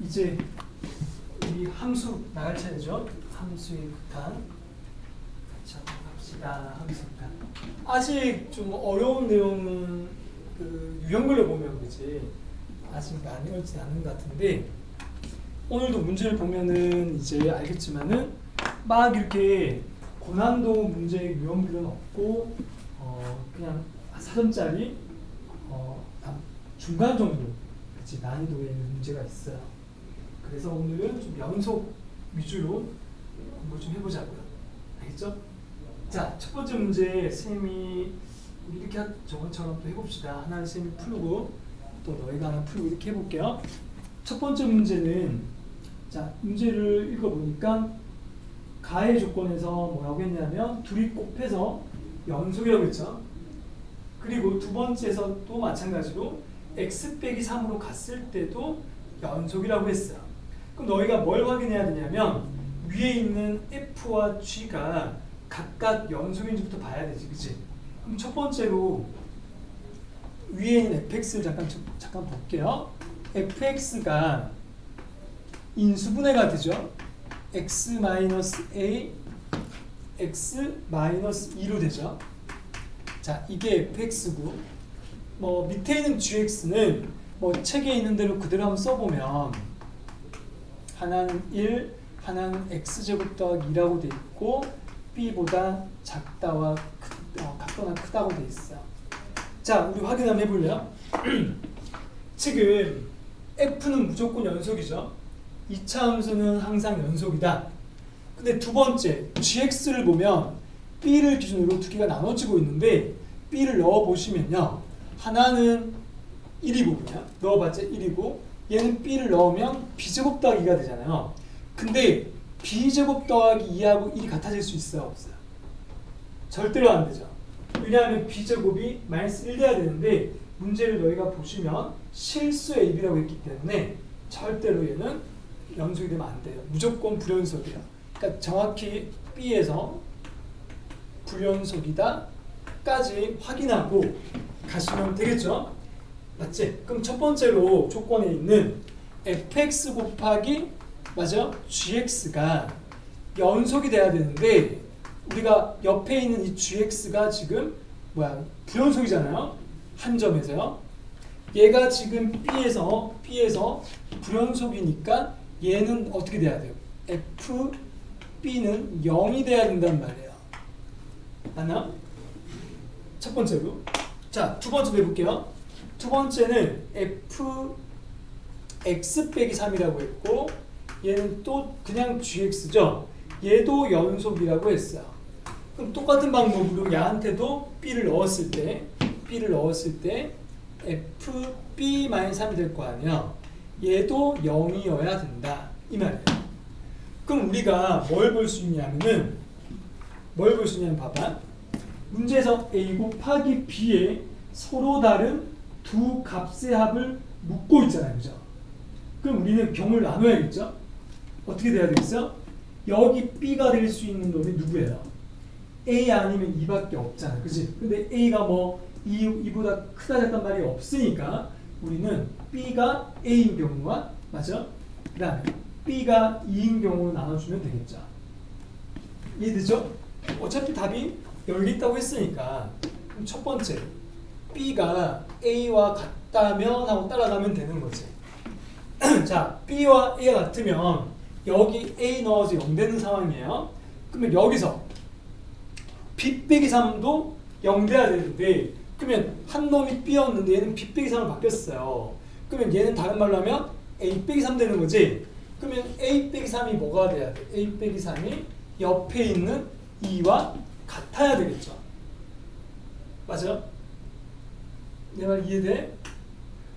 이제 우리 함수 나갈 차례죠. 함수의 극한. 자, 갑시다. 함수 극한. 아직 좀 어려운 내용은 그 유형별로 보면 그렇지 아직 많이 어렵진 않은 것 같은데 오늘도 문제를 보면은 이제 알겠지만은 막 이렇게 고난도 문제 유형별은 없고 그냥 4점짜리 중간 정도 그치 난이도에 있는 문제가 있어요. 그래서 오늘은 좀 연속 위주로 공부 좀 해보자고요. 알겠죠? 자, 첫 번째 문제 쌤이 우리 이렇게 저번처럼 또 해봅시다. 하나는 쌤이 풀고 또 너희가 하나 풀고 이렇게 해볼게요. 첫 번째 문제는 자 문제를 읽어보니까 가해 조건에서 뭐라고 했냐면 둘이 곱해서 연속이라고 했죠. 그리고 두 번째에서 또 마찬가지로 x 빼기 3으로 갔을 때도 연속이라고 했어요. 그럼 너희가 뭘 확인해야 되냐면 위에 있는 f와 g가 각각 연속인지부터 봐야 되지, 그치? 그럼 첫 번째로 위에 있는 fx를 잠깐 볼게요. fx가 인수분해가 되죠. x-a, x-2로 되죠. 자, 이게 fx고 뭐 밑에 있는 gx는 뭐 책에 있는 대로 그대로 한번 써보면 하나는 1, 하나는 x제곱 더하기 2라고 돼 있고 b보다 작다와 같거나 크다고 돼 있어요. 자, 우리 확인 한번 해볼래요? 지금 f는 무조건 연속이죠. 2차 함수는 항상 연속이다. 근데 두 번째 gx를 보면 b를 기준으로 두 개가 나눠지고 있는데 b를 넣어보시면요. 하나는 1이고 그냥 넣어봤자 1이고 얘는 b를 넣으면 b제곱 더하기 2가 되잖아요. 근데 b제곱 더하기 2하고 1이 같아질 수 있어요? 없어요? 절대로 안 되죠. 왜냐하면 b제곱이 마이너스 1 돼야 되는데 문제를 너희가 보시면 실수 ab라고 했기 때문에 절대로 얘는 연속이 되면 안 돼요. 무조건 불연속이에요. 그러니까 정확히 b에서 불연속이다 까지 확인하고 가시면 되겠죠? 맞지? 그럼 첫 번째로 조건에 있는 fx 곱하기 맞아? gx가 연속이 돼야 되는데 우리가 옆에 있는 이 gx가 지금 뭐야? 불연속이잖아요. 한 점에서요. 얘가 지금 b에서 불연속이니까 얘는 어떻게 돼야 돼요? fb는 0이 돼야 된단 말이에요. 맞나? 첫 번째로. 자, 두 번째로 해볼게요. 두 번째는 fx 빼기 3이라고 했고 얘는 또 그냥 gx죠. 얘도 연속이라고 했어요. 그럼 똑같은 방법으로 얘한테도 b를 넣었을 때 fb-3이 될 거 아니야. 얘도 0이어야 된다. 이 말이에요. 그럼 우리가 뭘 볼 수 있냐면은 봐봐. 문제에서 a 곱하기 b에 서로 다른 두 값의 합을 묶고 있잖아요. 그죠? 그럼 우리는 경우를 나눠야겠죠? 어떻게 돼야 되겠어? 여기 b가 될 수 있는 놈이 누구예요? a 아니면 2밖에 없잖아. 그치? 근데 a가 뭐 2보다 크다 작단 말이 없으니까 우리는 b가 a인 경우와 맞죠? 그 다음에 b가 2인 경우로 나눠주면 되겠죠. 이해되죠? 어차피 답이 여기 있다고 했으니까 그럼 첫 번째 b가 a와 같다면 하고 따라가면 되는 거지. 자, b와 a가 같으면 여기 a 넣어서 0 되는 상황이에요. 그러면 여기서 b 빼기 3도 0 돼야 되는데 그러면 한 놈이 b였는데 얘는 b 빼기 3으로 바뀌었어요. 그러면 얘는 다른 말로 하면 a 빼기 3 되는 거지. 그러면 a 빼기 3이 뭐가 돼야 돼? a 빼기 3이 옆에 있는 2와 같아야 되겠죠. 맞아요? 내 말 이해돼?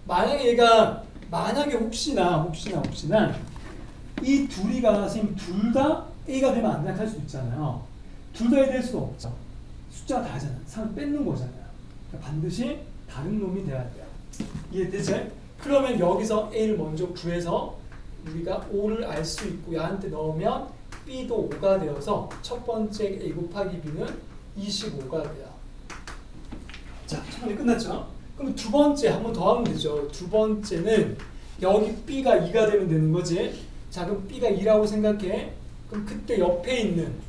만약에 혹시나 이 둘이가 선생님 둘 다 a가 되면 안 나타날 수도 있잖아요. 둘 다 a 될 수도 없죠. 숫자가 다르잖아. 3을 뺏는 거잖아요. 그러니까 반드시 다른 놈이 돼야 돼요. 이해되지? 그러면 여기서 a를 먼저 구해서 우리가 5를 알 수 있고 얘한테 넣으면 b도 5가 되어서 첫 번째 a 곱하기 b는 25가 돼요. 자, 첫 번째 끝났죠? 그럼 두 번째 한 번 더 하면 되죠. 두 번째는 여기 B가 2가 되면 되는 거지. 자, 그럼 B가 2라고 생각해. 그럼 그때 옆에 있는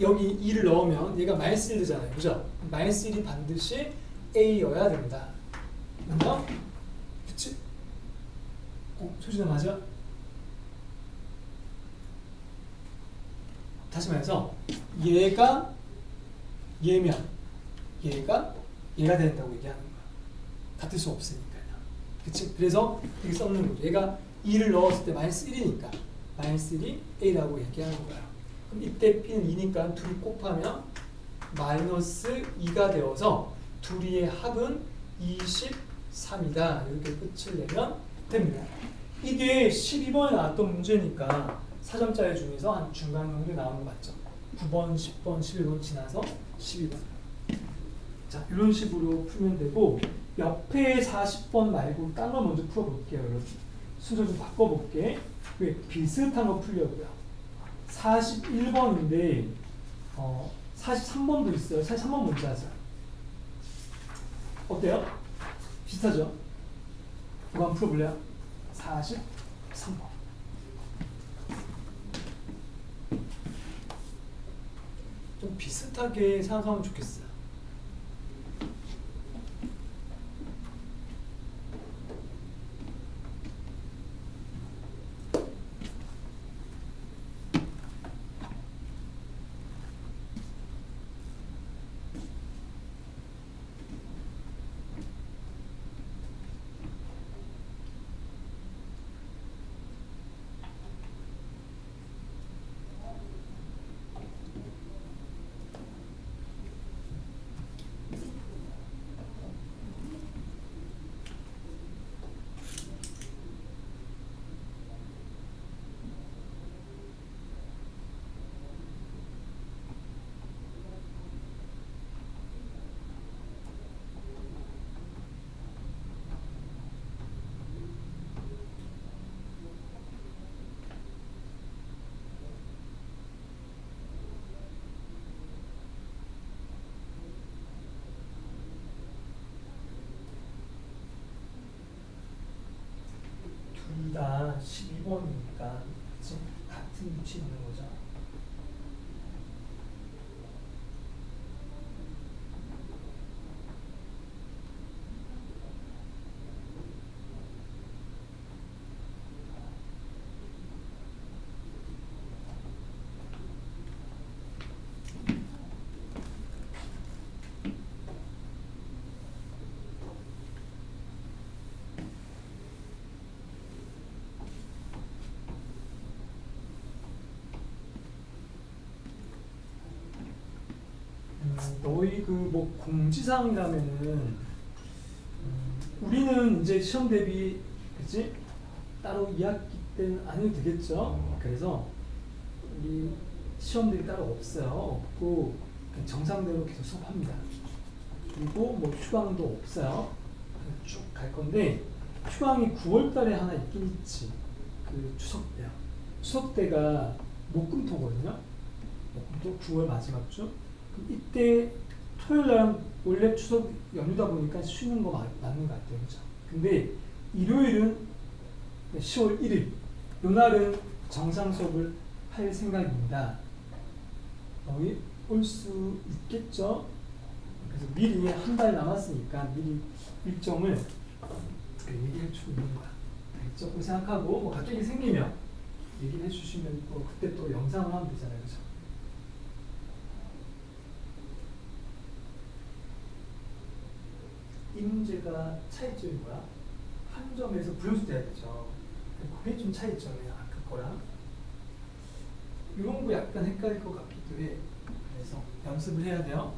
여기 2를 넣으면 얘가 -1 되잖아요. 그죠? -1이 반드시 A여야 된다. 맞나? 그치? 소진아 맞아? 다시 말해서 얘가 얘면 얘가 된다고 얘기하는 거야. 같을 수 없으니까요. 그치? 그래서 이렇게 써놓는 거죠. 얘가 2를 넣었을 때 -1이니까 -1이 A라고 얘기하는 거야. 그럼 이때 B는 2니까 둘이 곱하면 -2가 되어서 둘이의 합은 23이다. 이렇게 끝을 내면 됩니다. 이게 12번에 나왔던 문제니까 4점짜리 중에서 한 중간 정도 나온 거 맞죠? 9번, 10번, 11번 지나서 12번. 자, 이런 식으로 풀면 되고 옆에 40번 말고 딴 거 먼저 풀어볼게요. 여러분. 순서 좀 바꿔볼게. 왜? 비슷한 거 풀려고요. 41번인데 43번도 있어요. 43번 먼저 하자. 어때요? 비슷하죠? 이거 한번 풀어볼래요? 43번. 좀 비슷하게 생각하면 좋겠어요. 둘 다 12번이니까 같은 위치에 있는 거죠. 너희 그 뭐 공지사항이라면은 우리는 이제 시험 대비 그치 따로 2학기 때는 안 해도 되겠죠. 그래서 우리 시험 대비 따로 없어요. 없고 정상대로 계속 수업합니다. 그리고 뭐 휴강도 없어요. 쭉 갈 건데 휴강이 9월달에 하나 있긴 있지. 그 추석 때요. 추석 때가 목금토거든요. 목금토 9월 마지막 주. 이때 토요일 날 원래 추석 연휴다 보니까 쉬는 거 맞는 것 같아요. 그죠? 근데 일요일은 10월 1일 요 날은 정상 수업을 할 생각입니다. 너희 올 수 있겠죠? 그래서 미리 한 달 남았으니까 미리 일정을 얘기해 주고 있는 거야. 알겠죠? 그렇게 생각하고 뭐 갑자기 생기면 얘기해 주시면 또 그때 또 영상을 하면 되잖아요. 그죠? 이 문제가 차이점이 뭐야? 한 점에서 불연수돼야 되죠. 그게 좀 차이점이야. 아까 거랑. 이런 거 약간 헷갈릴 것 같기도 해. 그래서 연습을 해야 돼요.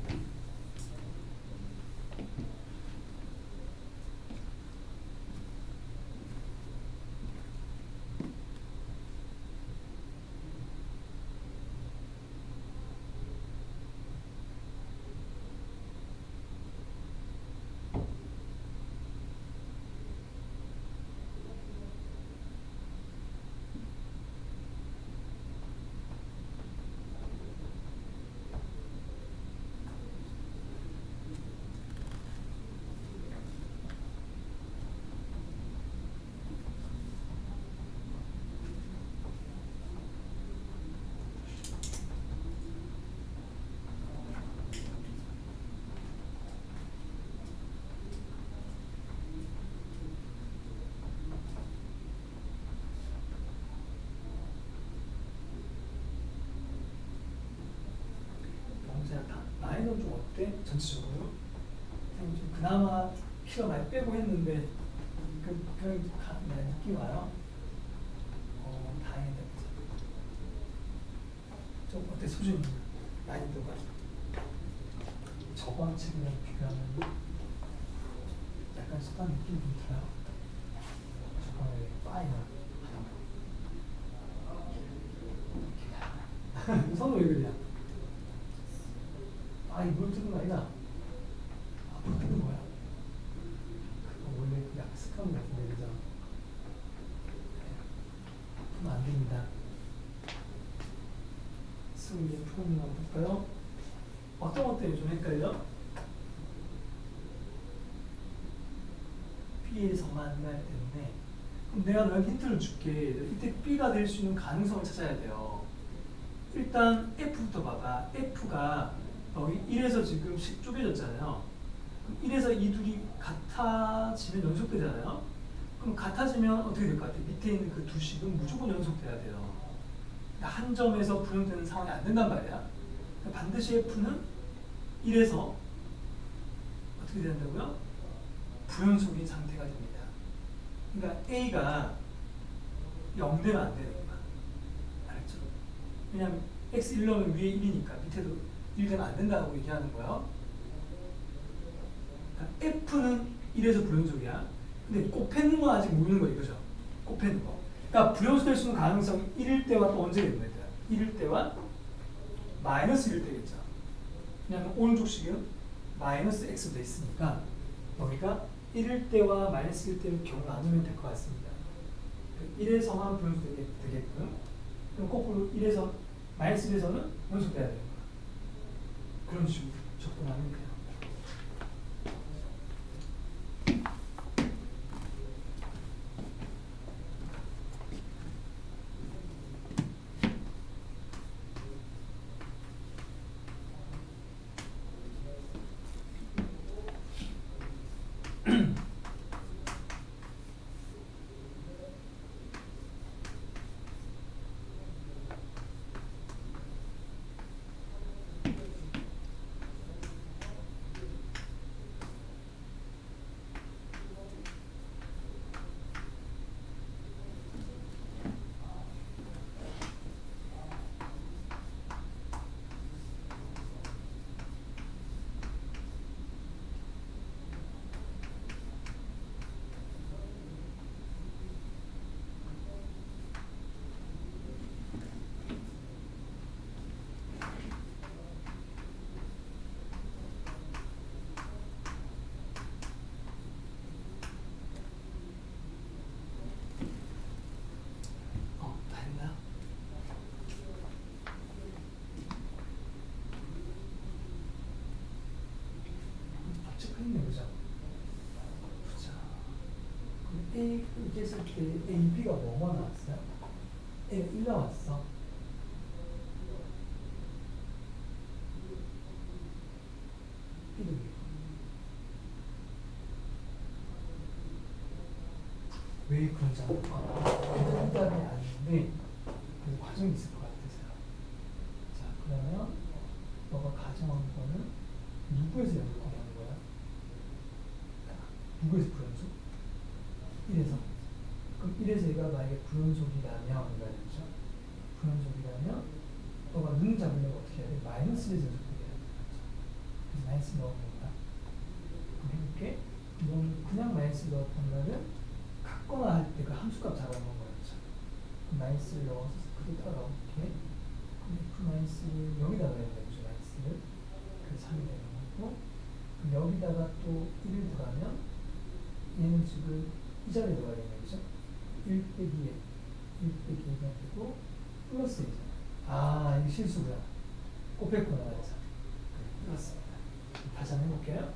때 전체적으로 좀 그나마 키가 많이 빼고 했는데 그런 느낌이 와요. 다행이다. 좀 어때 수준이 난이도가 저번 책이랑 비교하면 약간 습한 느낌이 좀 들어요. 저번에 파이나 성우 왜 그러냐? 아이 물 뜨는 거 아니다. 물 뜨는 거야. 그거 원래 약간 습관 같은데 그죠? 아프면 안 됩니다. 승리 푸는 거 볼까요? 어떤 것 때문에 좀 헷갈려? B에서만 날 때문에. 그럼 내가 너한테 힌트를 줄게. 이때 B가 될 수 있는 가능성을 찾아야 돼요. 일단 F부터 봐봐. F가 여기 1에서 지금 10 쪼개졌잖아요. 그럼 1에서 이 둘이 같아지면 연속되잖아요. 그럼 같아지면 어떻게 될 것 같아? 밑에 있는 그 두 식은 무조건 연속돼야 돼요. 그러니까 한 점에서 불연되는 상황이 안 된단 말이야. 그러니까 반드시 F는 1에서 어떻게 된다고요? 불연속인 상태가 됩니다. 그러니까 A가 0 되면 안 되는 거야. 알았죠? 왜냐하면 X 1 넣으면 위에 1이니까 밑에도 1 되면 안 된다고 얘기하는 거예요. 그러니까 F는 1에서 불연속이야. 근데 곱해는 건 아직 모르는 거 이거죠. 곱해는 거. 그러니까 불연속될 수 있는 가능성이 1일 때와 또 언제 되는 거야? 1일 때와 마이너스 1일 때겠죠. 왜냐하면 오른쪽 식은 마이너스 X로 돼 있으니까 여기가 1일 때와 마이너스 1일 때를 경우 나누면 될 것 같습니다. 1에서만 불연속되게끔 그럼 거꾸로 1에서 마이너스 1에서는 연속돼야 되는 거야. 그런 식으로 접근하면 돼요. 다 했나요? 체크했네, 그죠? 보자. 그럼 A, 이렇게 했을 때 A, B가 뭐뭐 나왔어요? A가 1 나왔어. B도 왜 그런지 일단은 아닌데 그래서 과정이 있을 것 같아서요. 자, 그러면 너가 가정한 거는 누구에서 연속하게 하는 거야? 누구에서 불연속? 1에서. 그럼 1에서 얘가 만약에 불연속이라면 이거죠. 불연속이라면 너가 눈 잡으려면 어떻게 해야 돼? 마이너스에서 연속되게 해야 돼. 그래서 마이너스 넣어봅니다. 그럼 해볼게. 이건 그냥 마이너스 넣었던 거는 같거나 할 때 그 함수값 잡아놓은 거였죠. 마이너스를 넣어서 그대로 따라 이렇게 F 마이너스를 여기다가 해야 되죠. 마이너스를 그래서 3이 되는 거고 그럼 여기다가 또 1을 더하면 얘는 지금 이 자리에 들어가야 되는 거죠. 1 빼기 1 빼기 2가 되고 플러스 2잖아. 아 이게 실수구나. 곱했구나. 그래서 플러스입니다. 다시 한번 해볼게요.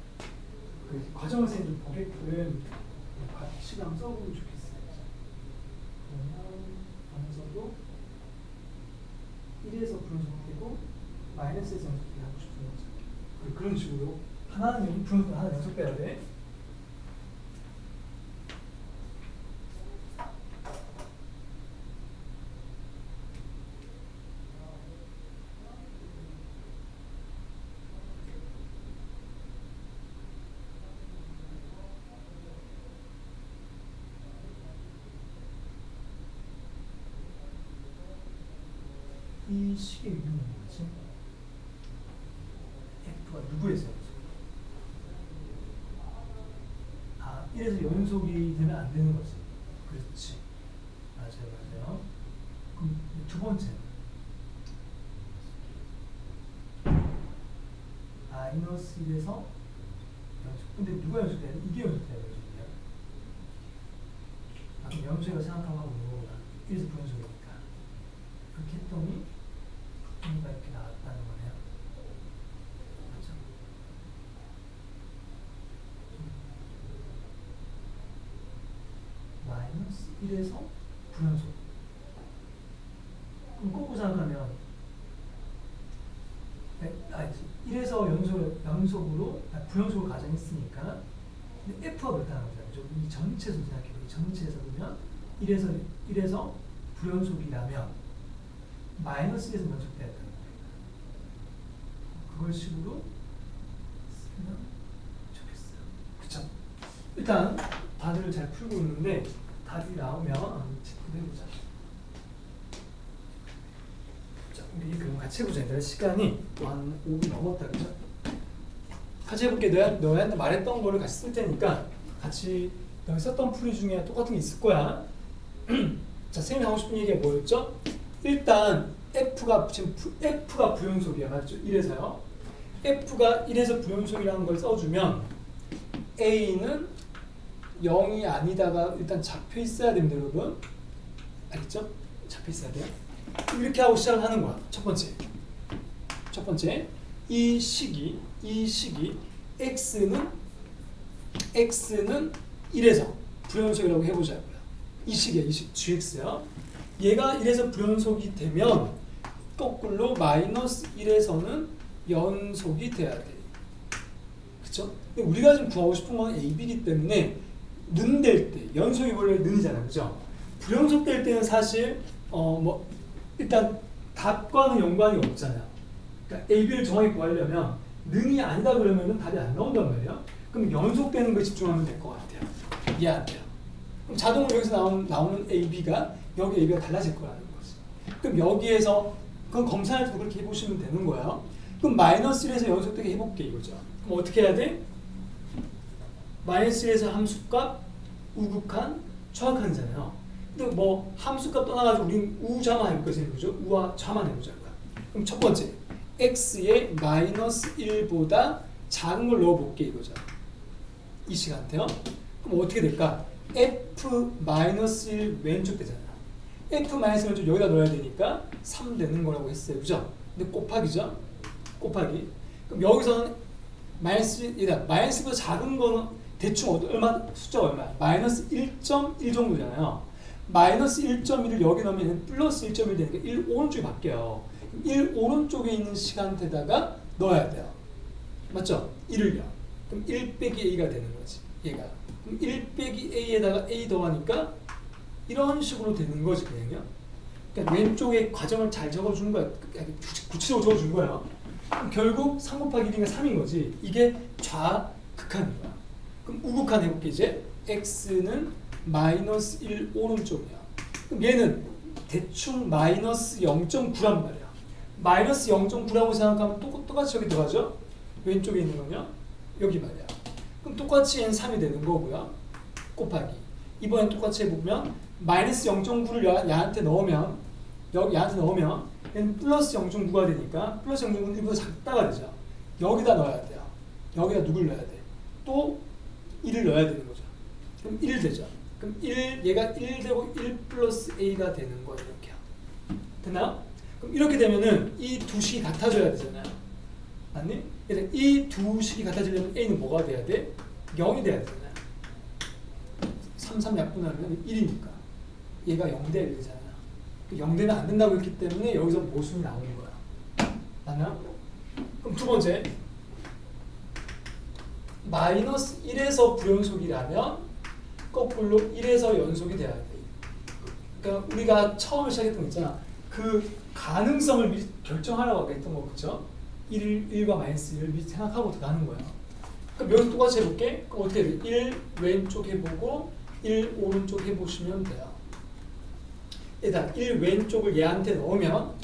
그 과정을 좀 보게끔 시간 써보면 좋겠어요. 그러면 하면서도 1에서 불연속되고 마이너스에서 연속되게 하고 싶은 거죠. 그런 식으로 하나는 여기 불연속, 하나 연속돼야 돼. 이 식의 의미는 뭐지? F가 누구에서 연속? 1에서 연속이 되면 안 되는 거지. 그렇지. 맞아요. 그럼 두 번째. 마이너스 1에서 연속. 근데 누가 연속돼야 돼? 이게 연속돼야 연속이야. 그럼 연속이라고 생각하고 1에서 부연속이니까. 그렇게 했더니 부분가 이렇게 나왔다는 거네요. 맞죠? 마이너스 1에서 부연속. 그럼 거꾸로 생각하면 1에서 연속으로 부연속을 가정했으니까 근데 F가 그렇다는 거죠. 이 전체에서 생각해요. 이 전체에서 보면 1에서 불연속이라면 마이너스 1에서 연속돼야 된다는 거예요. 그걸 식으로 쓰면 좋겠어요. 그쵸? 일단 다들 잘 풀고 있는데 답이 나오면 체크도 해보자. 자, 우리 그럼 같이 해보자. 얘들아, 시간이 또 한 5분 넘었다. 그죠? 같이 해볼게. 너한테 말했던 거를 같이 쓸 테니까 같이 너희 썼던 풀이 중에 똑같은 게 있을 거야. 자, 선생님이 하고 싶은 얘기가 뭐였죠? 일단 F가 부연속이야. 맞죠? 1에서요. F가 1에서 부연속이라는 걸 써주면 A는 0이 아니다가 일단 잡혀 있어야 됩니다, 여러분. 알겠죠? 잡혀 있어야 돼요. 이렇게 하고 시작을 하는 거야. 첫 번째. 이 식이 X는 1에서 불연속이라고 해보자고요. 이 식이야, 이 식, GX야. 얘가 1에서 불연속이 되면 거꾸로 마이너스 1에서는 연속이 돼야 돼. 그쵸? 근데 우리가 지금 구하고 싶은 건 AB이기 때문에 는 될 때, 연속이 원래 는이잖아. 그죠? 불연속 될 때는 사실 일단 답과는 연관이 없잖아요. 그러니까 AB를 정확히 구하려면 는이 아니다 그러면 답이 안 나온단 말이에요. 그럼 연속되는 거에 집중하면 될 것 같아요. 이해 안 돼요? 그럼 자동으로 여기서 나오는 AB가 여기 AB가 달라질 거라는 거지. 그럼 여기에서 그건 검사할 때도 그렇게 해보시면 되는 거예요. 그럼 마이너스 1에서 연속되게 해볼게 이거죠. 그럼 어떻게 해야 돼? 마이너스 1에서 함수값, 우극한, 최악한이잖아요. 근데 뭐 함수값 떠나가지고 우린 우좌만 해볼거지, 그죠? 우와 좌만 해보자. 그럼 첫 번째, x에 마이너스 1보다 작은 걸 넣어볼게 이거죠. 이 시간대요. 그럼 어떻게 될까? f 마이너스 1 왼쪽 되잖아. f 마이너스 1 왼쪽 여기다 넣어야 되니까 3 되는 거라고 했어요, 그죠? 근데 곱하기죠. 곱하기. 그럼 여기서는 마이너스보다 작은 거는 대충 얼마 숫자가 얼마야? 마이너스 1.1 정도잖아요. 마이너스 1.1을 여기 넣으면 플러스 1.1 되니까 1 오른쪽이 바뀌어요. 1 오른쪽에 있는 시간대다가 넣어야 돼요. 맞죠? 1을요. 그럼 1 빼기 a가 되는 거지. 얘가. 그럼 1 빼기 a에다가 a 더하니까 이런 식으로 되는 거지 그냥요. 그러니까 왼쪽에 과정을 잘 적어준 거야. 구체적으로 적어준 거야. 그럼 결국 3 곱하기 1이니까 3인 거지. 이게 좌극한인 거야. 그럼 우극한 해볼게 이제. x는 마이너스 1 오른쪽이야. 그럼 얘는 대충 마이너스 0.9란 말이야. 마이너스 0.9라고 생각하면 똑같이 여기 들어가죠? 왼쪽에 있는 거냐? 여기 말이야. 그럼 똑같이 얘는 3이 되는 거고요. 곱하기. 이번엔 똑같이 해보면 마이너스 0.9를 얘한테 넣으면 얘는 플러스 0.9가 되니까 플러스 0.9는 1보다 작다가 되죠. 여기다 넣어야 돼요. 여기다 누굴 넣어야 돼? 또 1을 넣어야 되는 거죠. 그럼 1 되죠. 그럼 얘가 1 되고 1 플러스 a가 되는 거예요. 이렇게요. 됐나요? 그럼 이렇게 되면은 이 두 식이 같아져야 되잖아요. 맞니? 그래서 이 두 식이 같아지려면 a는 뭐가 돼야 돼? 0이 돼야 되잖아요. 3 약분하면 1이니까. 얘가 0 돼야 되잖아요. 0 되면 안 된다고 했기 때문에 여기서 모순이 나오는 거야. 맞나요? 그럼 두 번째. 마이너스 1에서 불연속이라면 거꾸로 1에서 연속이 돼야 돼. 그러니까 우리가 처음에 시작했던 거 있잖아. 그 가능성을 미리 결정하라고 했던 거 그죠? 1과 마이너스 1을 미리 생각하고 들어가는 거야. 그럼 여기서 똑같이 해볼게. 그럼 어떻게 돼? 1 왼쪽 해보고 1 오른쪽 해보시면 돼요. 일단 1 왼쪽을 얘한테 넣으면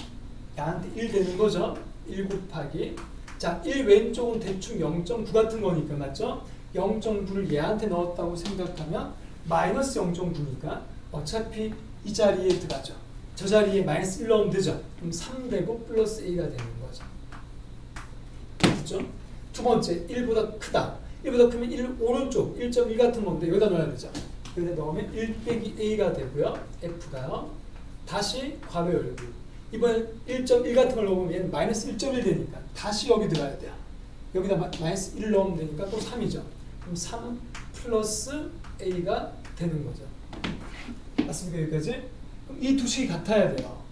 야한테 1 되는 거죠. 1 곱하기 자, 1 왼쪽은 대충 0.9 같은 거니까 맞죠? 0.9를 얘한테 넣었다고 생각하면 마이너스 0.9니까 어차피 이 자리에 들어가죠. 저 자리에 마이너스 1 넣으면 되죠. 그럼 3 되고 플러스 a가 되는 거죠. 그렇죠? 두 번째 1보다 크다. 1보다 크면 1 오른쪽 1.1 같은 건데 여기다 넣어야 되죠. 여기다 넣으면 1 빼기 a가 되고요. f가요. 다시 괄호 열고 이번엔 1.1 같은 걸 넣으면 얘는 마이너스 1.1 되니까 다시 여기 들어가야 돼요. 여기다 마이너스 1을 넣으면 되니까 또 3이죠. 그럼 3 플러스 a가 되는 거죠. 맞습니까? 여기까지? 그럼 이 두 식이 같아야 돼요.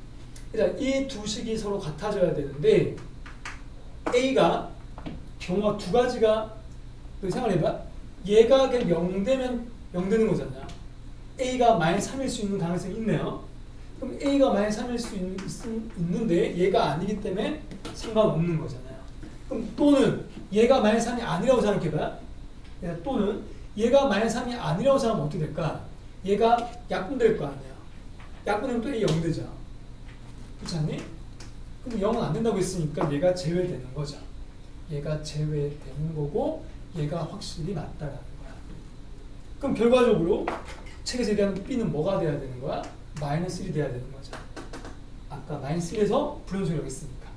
이 두 식이 서로 같아져야 되는데 a가 경우가 두 가지가 생각해봐. 얘가 그냥 0 되면 0 되는 거잖아요. a가 마이너스 3일 수 있는 가능성이 있네요. 그럼 a가 마이너스 3일 수 있는데 얘가 아니기 때문에 상관없는 거잖아요. 그럼 또는 얘가 마이너스 3이 아니라고 생각해봐. 또는 얘가 마이너스 3이 아니라고 생각하면 어떻게 될까? 얘가 약분될 거 아니야. 약분하면 또 a 0 되죠. 그렇지 않니? 그럼 0은 안 된다고 했으니까 얘가 제외되는 거죠. 얘가 제외되는 거고 얘가 확실히 맞다라는 거야. 그럼 결과적으로 책에서 얘기하는 b는 뭐가 돼야 되는 거야? 마이너스 1이 돼야 되는 거죠. 아까 마이너스 1에서 불연속이 여기 있으니까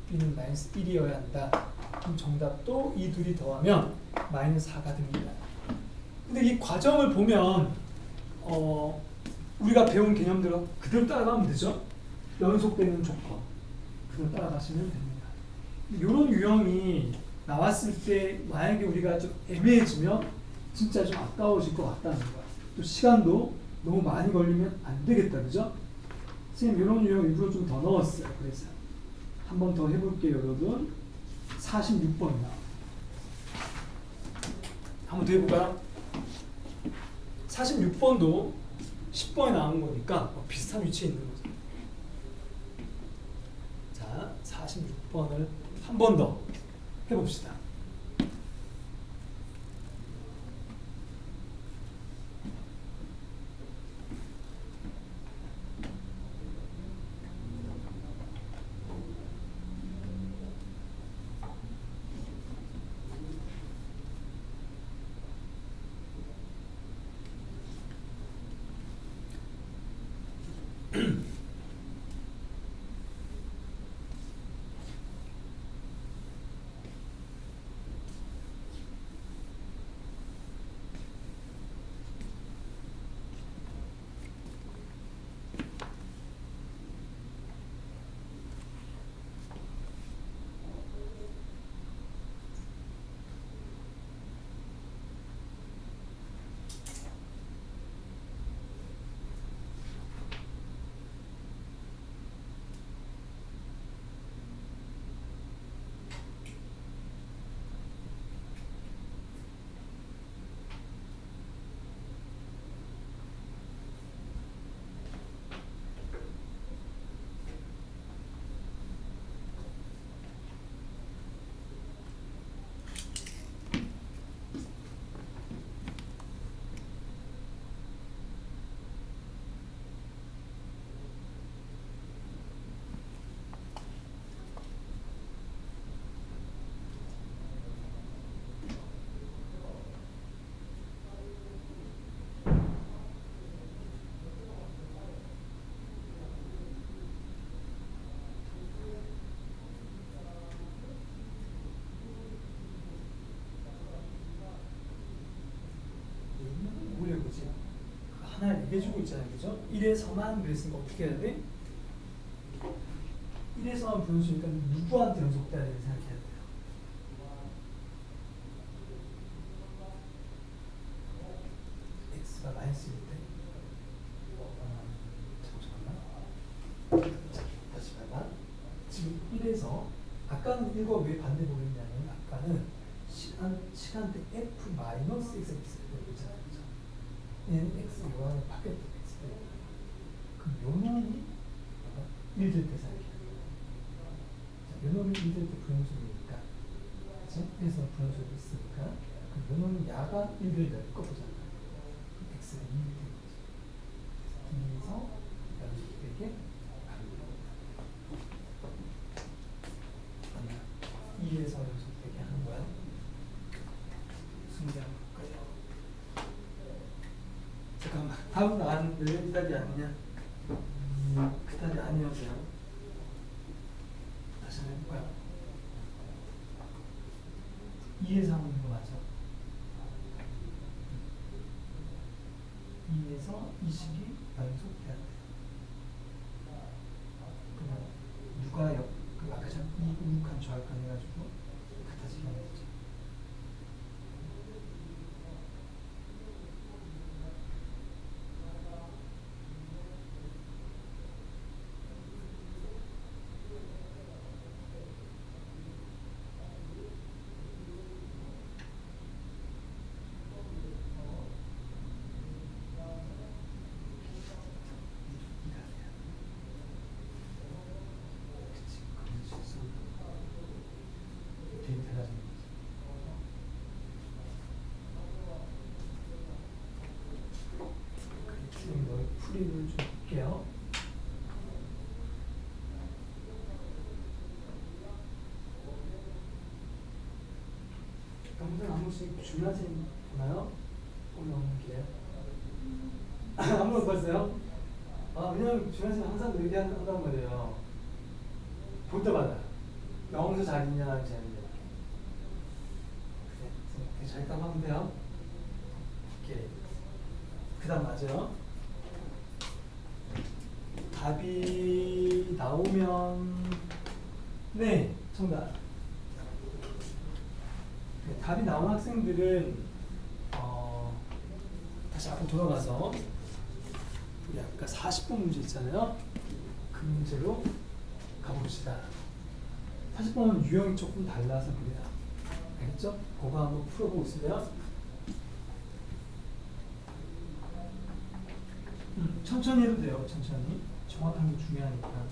b는 마이너스 1이어야 한다. 그럼 정답도 이 둘이 더하면 마이너스 4가 됩니다. 근데 이 과정을 보면 우리가 배운 개념대로 그대로 따라가면 되죠. 연속되는 조건 그대로 따라가시면 됩니다. 이런 유형이 나왔을 때 만약에 우리가 좀 애매해지면 진짜 좀 아까워질 것 같다는 거야. 또 시간도 너무 많이 걸리면 안 되겠다, 그죠? 선생님 이런 유형 일부러 좀 더 넣었어요. 그래서 한 번 더 해볼게요, 여러분. 46번 나와. 한 번 더 해볼까요? 46번도 10번에 나온 거니까 비슷한 위치에 있는 거죠. 자, 46번을 한 번 더 해봅시다. 하나 얘기해주고 있잖아요, 그죠? 1에서만 그랬으니까 어떻게 해야 돼? 1에서만 불연속이니까 누구한테 연속돼야 되는지 생각해야 돼요. x가 마이너스일 때 잠깐만 다시 봐봐. 지금 1에서 아까는 1과 왜 반대 보였냐면 아까는 시간대 f 마이너스 x 되고 있잖아요, 그죠? 얘는 x 요한을 바뀌었다 x 때 그럼 요 놈이 1 될 때 생각해요. 요 놈이 1 될 때 불연속이니까 그치? 그래서 불연속이 있으니까 그럼 요 놈이 야가 1 될 때 꺾어보잖아. 그럼 x가 2이 되는 거지. 그래서 연속되게 갑니다. 답은 나왔는데 왜 이 답이 아니냐? 그 답이 아니어서요. 다시 한번 해볼까요? 2에서 하고 있는 거 맞죠? 2에서 이 식이 연속돼야 돼. 그러면 누가 그 아까 전 우욱한 좌욱한 해가지고 같아지게 하는 거죠. 풀이를 좀 볼게요. 아무튼 한 번씩 중요하신 보나요? 오늘 오는 길에 한번 봤어요? 왜냐면 중요하신 항상 그 얘기한단 말이에요. 볼 때마다 영어에서 잘 있냐 잘 있냐. 그래, 잘 있다고 하면 돼요. 오케이. 그 다음 맞아요. 답이 나오면 네 정답. 네, 답이 나온 학생들은 다시 앞으로 돌아가서 우리 아까 40번 문제 있잖아요. 그 문제로 가봅시다. 40번은 유형이 조금 달라서 그래요. 알겠죠? 그거 한번 풀어보고 있으면 천천히 해도 돼요. 천천히. 정확한 게 중요하니까.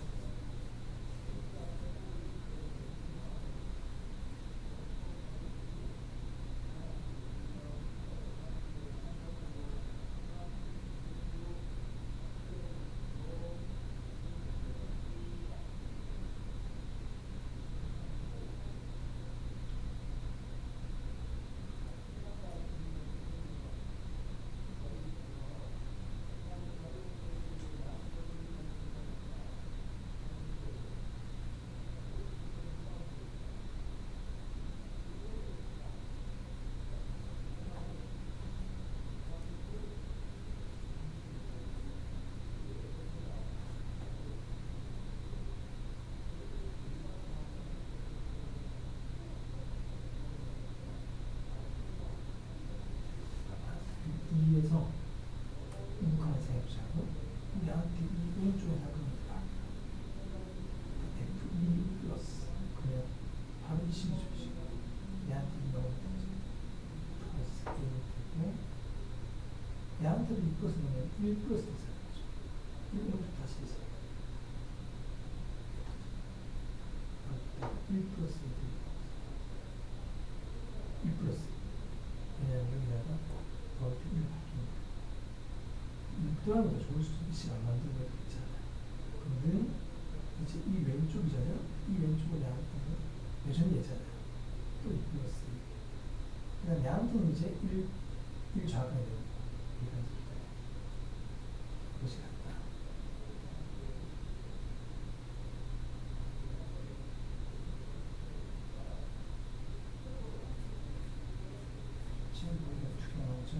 이에서 우욱하는 생각하고 얘한테 이 오른쪽에 작업니다. F2 플러스 그냥 바로 이 식이 좋지. 얘한테 이 넣으면 되지. 플러스 1 되고 얘한테도 2 플러스 넣으면 1 플러스 되잖아요. 1로 다시 되잖아요. 1 플러스 1 플러스 왜냐면 여기다가 더할 때 1 바뀝니다. 그다음에 좋을 수도 있지만 안 만든 것도 있잖아요. 근데 이제 이 왼쪽이잖아요. 이 왼쪽을 양한테는 여전히 얘잖아요. 또 2 플러스 1. 그다음 양한테는 이제 1 좌변이 되는 거예요. 그것이 같다. 지금 보니까 어떻게 나오죠?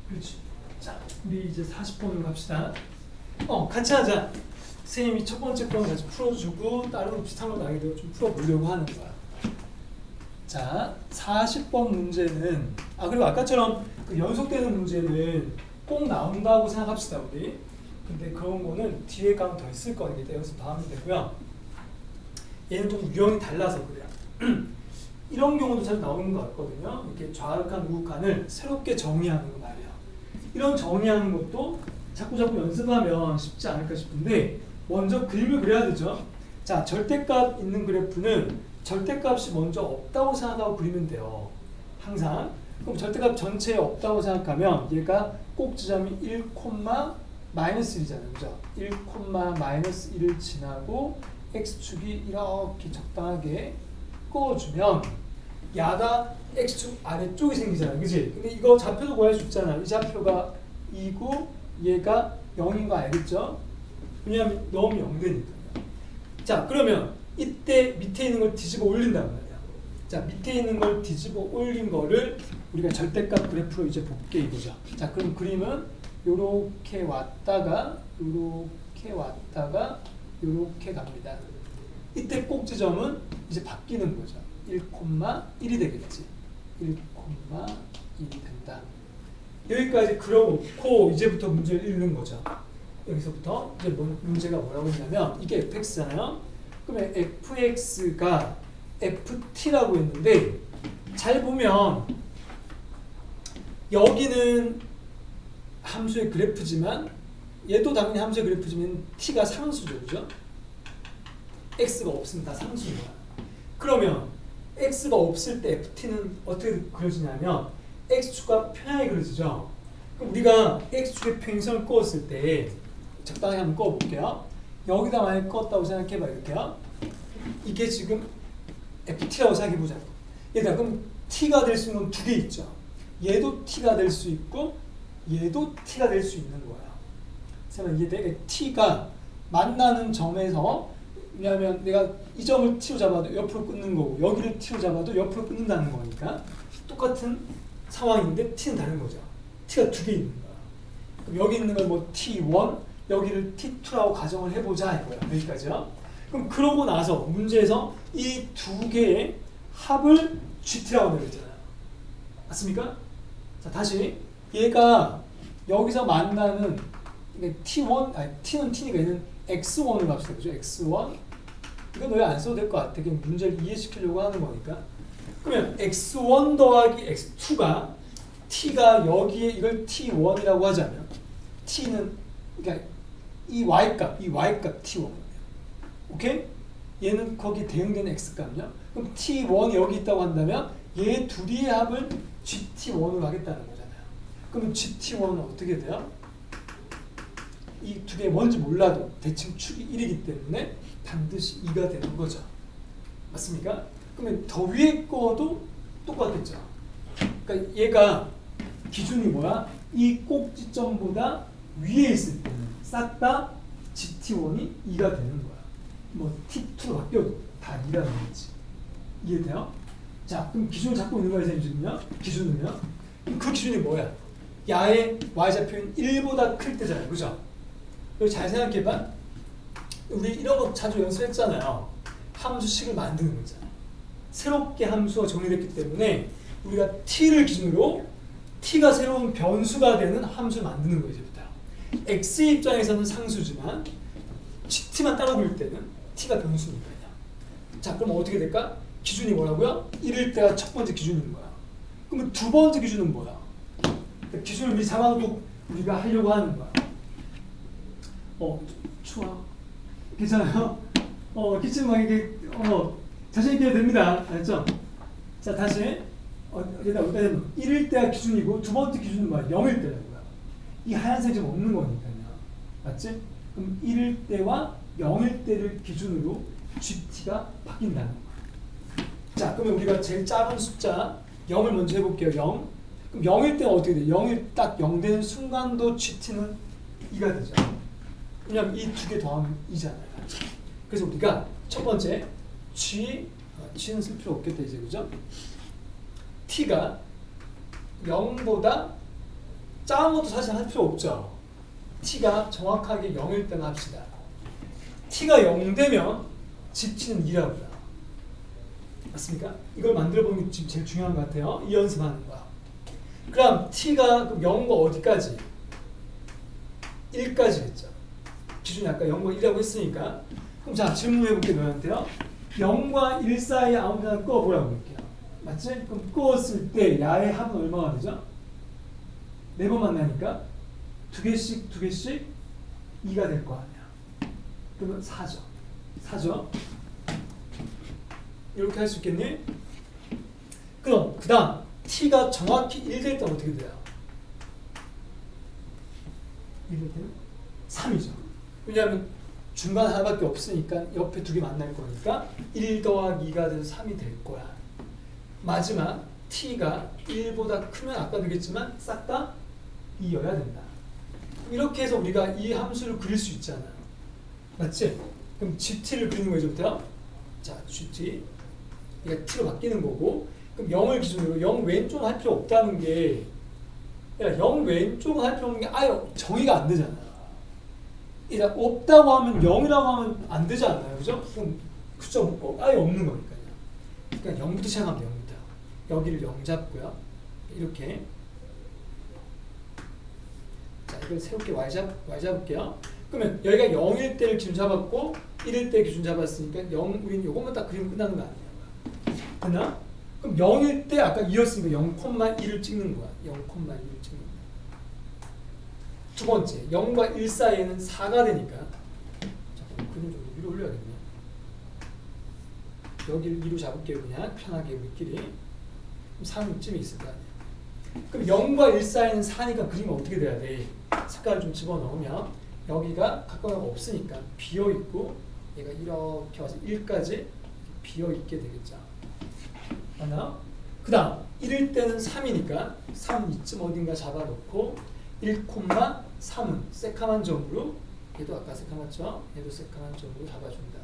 그렇지. 자, 우리 이제 40번으로 갑시다. 같이 하자. 선생님이 첫 번째 건 같이 풀어주고 다른 비슷한 거 나에게도 좀 풀어보려고 하는 거야. 자, 40번 문제는 그리고 아까처럼 그 연속되는 문제는 꼭 나온다고 생각합시다 우리. 근데 그런 거는 뒤에 가면 더 있을 거니까 이따 여기서 더 하면 되고요. 얘는 좀 유형이 달라서 그래요. 이런 경우도 잘 나오는 것 같거든요. 이렇게 좌극한, 우극한을 새롭게 정의하는 거 말이에요. 이런 정의하는 것도 자꾸 연습하면 쉽지 않을까 싶은데 먼저 그림을 그려야 되죠. 자, 절대값 있는 그래프는 절대값이 먼저 없다고 생각하고 그리면 돼요. 항상. 그럼 절대값 전체에 없다고 생각하면 얘가 꼭지점이 1, 마이너스 1이잖아요. 그죠? 1, 마이너스 1을 지나고 x축이 이렇게 적당하게 꺼주면 야가 x축 아래쪽이 생기잖아, 그지? 근데 이거 좌표도 구할 수 있잖아. 이 좌표가 2고 얘가 0인 거 알겠죠? 왜냐하면 넣으면 0되니까요. 자, 그러면 이때 밑에 있는 걸 뒤집어 올린단 말이야. 자, 밑에 있는 걸 뒤집어 올린 거를 우리가 절대값 그래프로 이제 볼게 이거죠. 자, 그럼 그림은 요렇게 왔다가 요렇게 왔다가 요렇게 갑니다. 이때 꼭지점은 이제 바뀌는 거죠. 1,1이 되겠지. 1,1이 된다. 여기까지 그려놓고 이제부터 문제를 읽는 거죠. 여기서부터 이제 문제가 뭐라고 했냐면 이게 fx잖아요. 그러면 fx가 ft라고 했는데 잘 보면 여기는 함수의 그래프지만 얘도 당연히 함수의 그래프지만 t가 상수죠, 그죠? x가 없으면 다 상수인 거야. 그러면 x가 없을 때 ft는 어떻게 그려지냐면 x축과 평행하게 그려지죠. 그럼 우리가 x축의 평행선을 그었을 때 적당히 한번 그어볼게요. 여기다 만약에 그었다고 생각해봐. 이렇게요. 이게 지금 ft라고 생각해보자. 얘들아, 그럼 t가 될 수 있는 건 두 개 있죠. 얘도 t가 될 수 있고 얘도 t가 될 수 있는 거야. 그래서 이게 t가 만나는 점에서, 왜냐하면 내가 이 점을 t로 잡아도 옆으로 끊는 거고 여기를 t로 잡아도 옆으로 끊는다는 거니까 똑같은 상황인데 t는 다른 거죠. t가 두 개 있는 거야. 그럼 여기 있는 걸 뭐 t1, 여기를 t2라고 가정을 해보자 이거야. 여기까지요. 그럼 그러고 나서 문제에서 이 두 개의 합을 gt라고 내렸잖아요. 맞습니까? 자, 다시 얘가 여기서 만나는 t1, 아니 t는 t니까 얘는 x1을 합시다. 그죠? x1. 이거 너희 안 써도 될 것 같아. 그냥 문제를 이해시키려고 하는 거니까. 그러면 x1 더하기 x2가 t가 여기에 이걸 t1이라고 하자면 t는 그러니까 이 y값 t1. 오케이? 얘는 거기 대응되는 x값요. 그럼 t1이 여기 있다고 한다면 얘 둘이의 합을 gt1으로 하겠다는 거잖아요. 그러면 gt1은 어떻게 돼요? 이 두 개 뭔지 몰라도 대칭 축이 1이기 때문에 반드시 2가 되는 거죠. 맞습니까? 그러면 더 위에 거도 똑같겠죠. 그러니까 얘가 기준이 뭐야? 이 꼭지점보다 위에 있을 때는 싹 다 gt1이 2가 되는 거야. 뭐 t2로 바뀌어도 다 2라는 거지. 이해돼요? 자, 그럼 기준을 잡고 있는 거야, 기준은요? 기준은요? 그 기준이 뭐야? 야의 y좌표인 1보다 클 때잖아요, 그죠? 잘 생각해봐. 우리 이런 거 자주 연습했잖아요. 함수식을 만드는 거잖아요. 새롭게 함수가 정의됐기 때문에 우리가 t를 기준으로 t가 새로운 변수가 되는 함수를 만드는 거예요, 이제부터. x의 입장에서는 상수지만 gt만 따로 그릴 때는 t가 변수니까요. 자, 그럼 어떻게 될까? 기준이 뭐라고요? 1일 때가 첫 번째 기준인 거야. 그러면 두 번째 기준은 뭐야? 기준을 미리 잡아놓고 우리가 하려고 하는 거야. 추워. 괜찮아요? 기침 막 이게 자신 있게 해도 됩니다. 알았죠? 자, 다시 일단 1일 때가 기준이고 두 번째 기준은 뭐야? 0일 때라고요. 이 하얀색 좀 없는 거니까요. 맞지? 그럼 1일 때와 0일 때를 기준으로 GT가 바뀐다는 거야. 자, 그러면 우리가 제일 작은 숫자 0을 먼저 해볼게요. 0. 그럼 0일 때는 어떻게 돼? 0일 딱 0 되는 순간도 GT는 2가 되죠. 왜냐면 이 두 개 더하면 2잖아요. 그래서 우리가 첫 번째 G는 쓸 필요 없겠다 이제, 그죠? T가 0보다 작은 것도 사실 할 필요 없죠. T가 정확하게 0일 때는 합시다. T가 0 되면 GT는 2라고요. 맞습니까? 이걸 만들어 보는 게 지금 제일 중요한 것 같아요. 이 연습하는 거야. 그럼 T가 0과 어디까지? 1까지겠죠. 기준이 아까 0과 1이라고 했으니까. 그럼 자, 질문해 볼게요. 너한테요. 0과 1 사이에 아무 데나 꺼보라고 볼게요. 맞지? 그럼 꺼었을 때 야의 합은 얼마가 되죠? 4번 만나니까 두 개씩 2가 될 거 아니야. 그러면 4죠. 이렇게 할 수 있겠니? 그럼 그 다음 t가 정확히 1 될 때는 어떻게 돼요? 1 될 때는 3이죠. 왜냐하면 중간 하나밖에 없으니까 옆에 두 개 만날 거니까 1 더하기 2가 돼서 3이 될 거야. 마지막 t가 1보다 크면 아까 되겠지만 싹 다 2여야 된다. 이렇게 해서 우리가 이 함수를 그릴 수 있잖아. 맞지? 그럼 gt를 그리는 거죠, 부터. 자, gt. 얘가 t로 바뀌는 거고. 그럼 0을 기준으로 0 왼쪽 할 필요 없다는 게, 야, 0 왼쪽 할 필요 없는 게 아예 정의가 안 되잖아. 일단 없다고 하면 0이라고 하면 안 되지 않나요? 그죠? 그럼 그죠? 아예 없는 거니까요. 그러니까 0부터 시작하면 0부터. 여기를 0 잡고요. 이렇게. 자, 이걸 새롭게 y 잡을게요. 그러면 여기가 0일 때를 기준 잡았고 1일 때 기준 잡았으니까 0, 우리는 요것만 딱 그리면 끝나는 거 아니에요? 됐나? 그럼 0일 때 아까 2였으니까 0,1을 찍는 거야. 0,1을 찍는 거야. 두 번째, 0과 1 사이에는 4가 되니까 잠깐 그림 좀 위로 올려야겠네. 여기를 2로 잡을게요. 그냥 편하게 우리끼리. 그럼 3은 이쯤에 있을 거 아니야. 그럼 0과 1 사이에는 4니까 그림이 어떻게 돼야 돼? 색깔을 좀 집어넣으면 여기가 가까운 거 없으니까 비어있고 얘가 이렇게 와서 1까지 비어있게 되겠죠. 맞나? 그 다음 1일 때는 3이니까 3 이쯤 어딘가 잡아놓고 1,3은 새카만 점으로, 얘도 아까 새카맣죠? 얘도 새카만 점으로 잡아준다.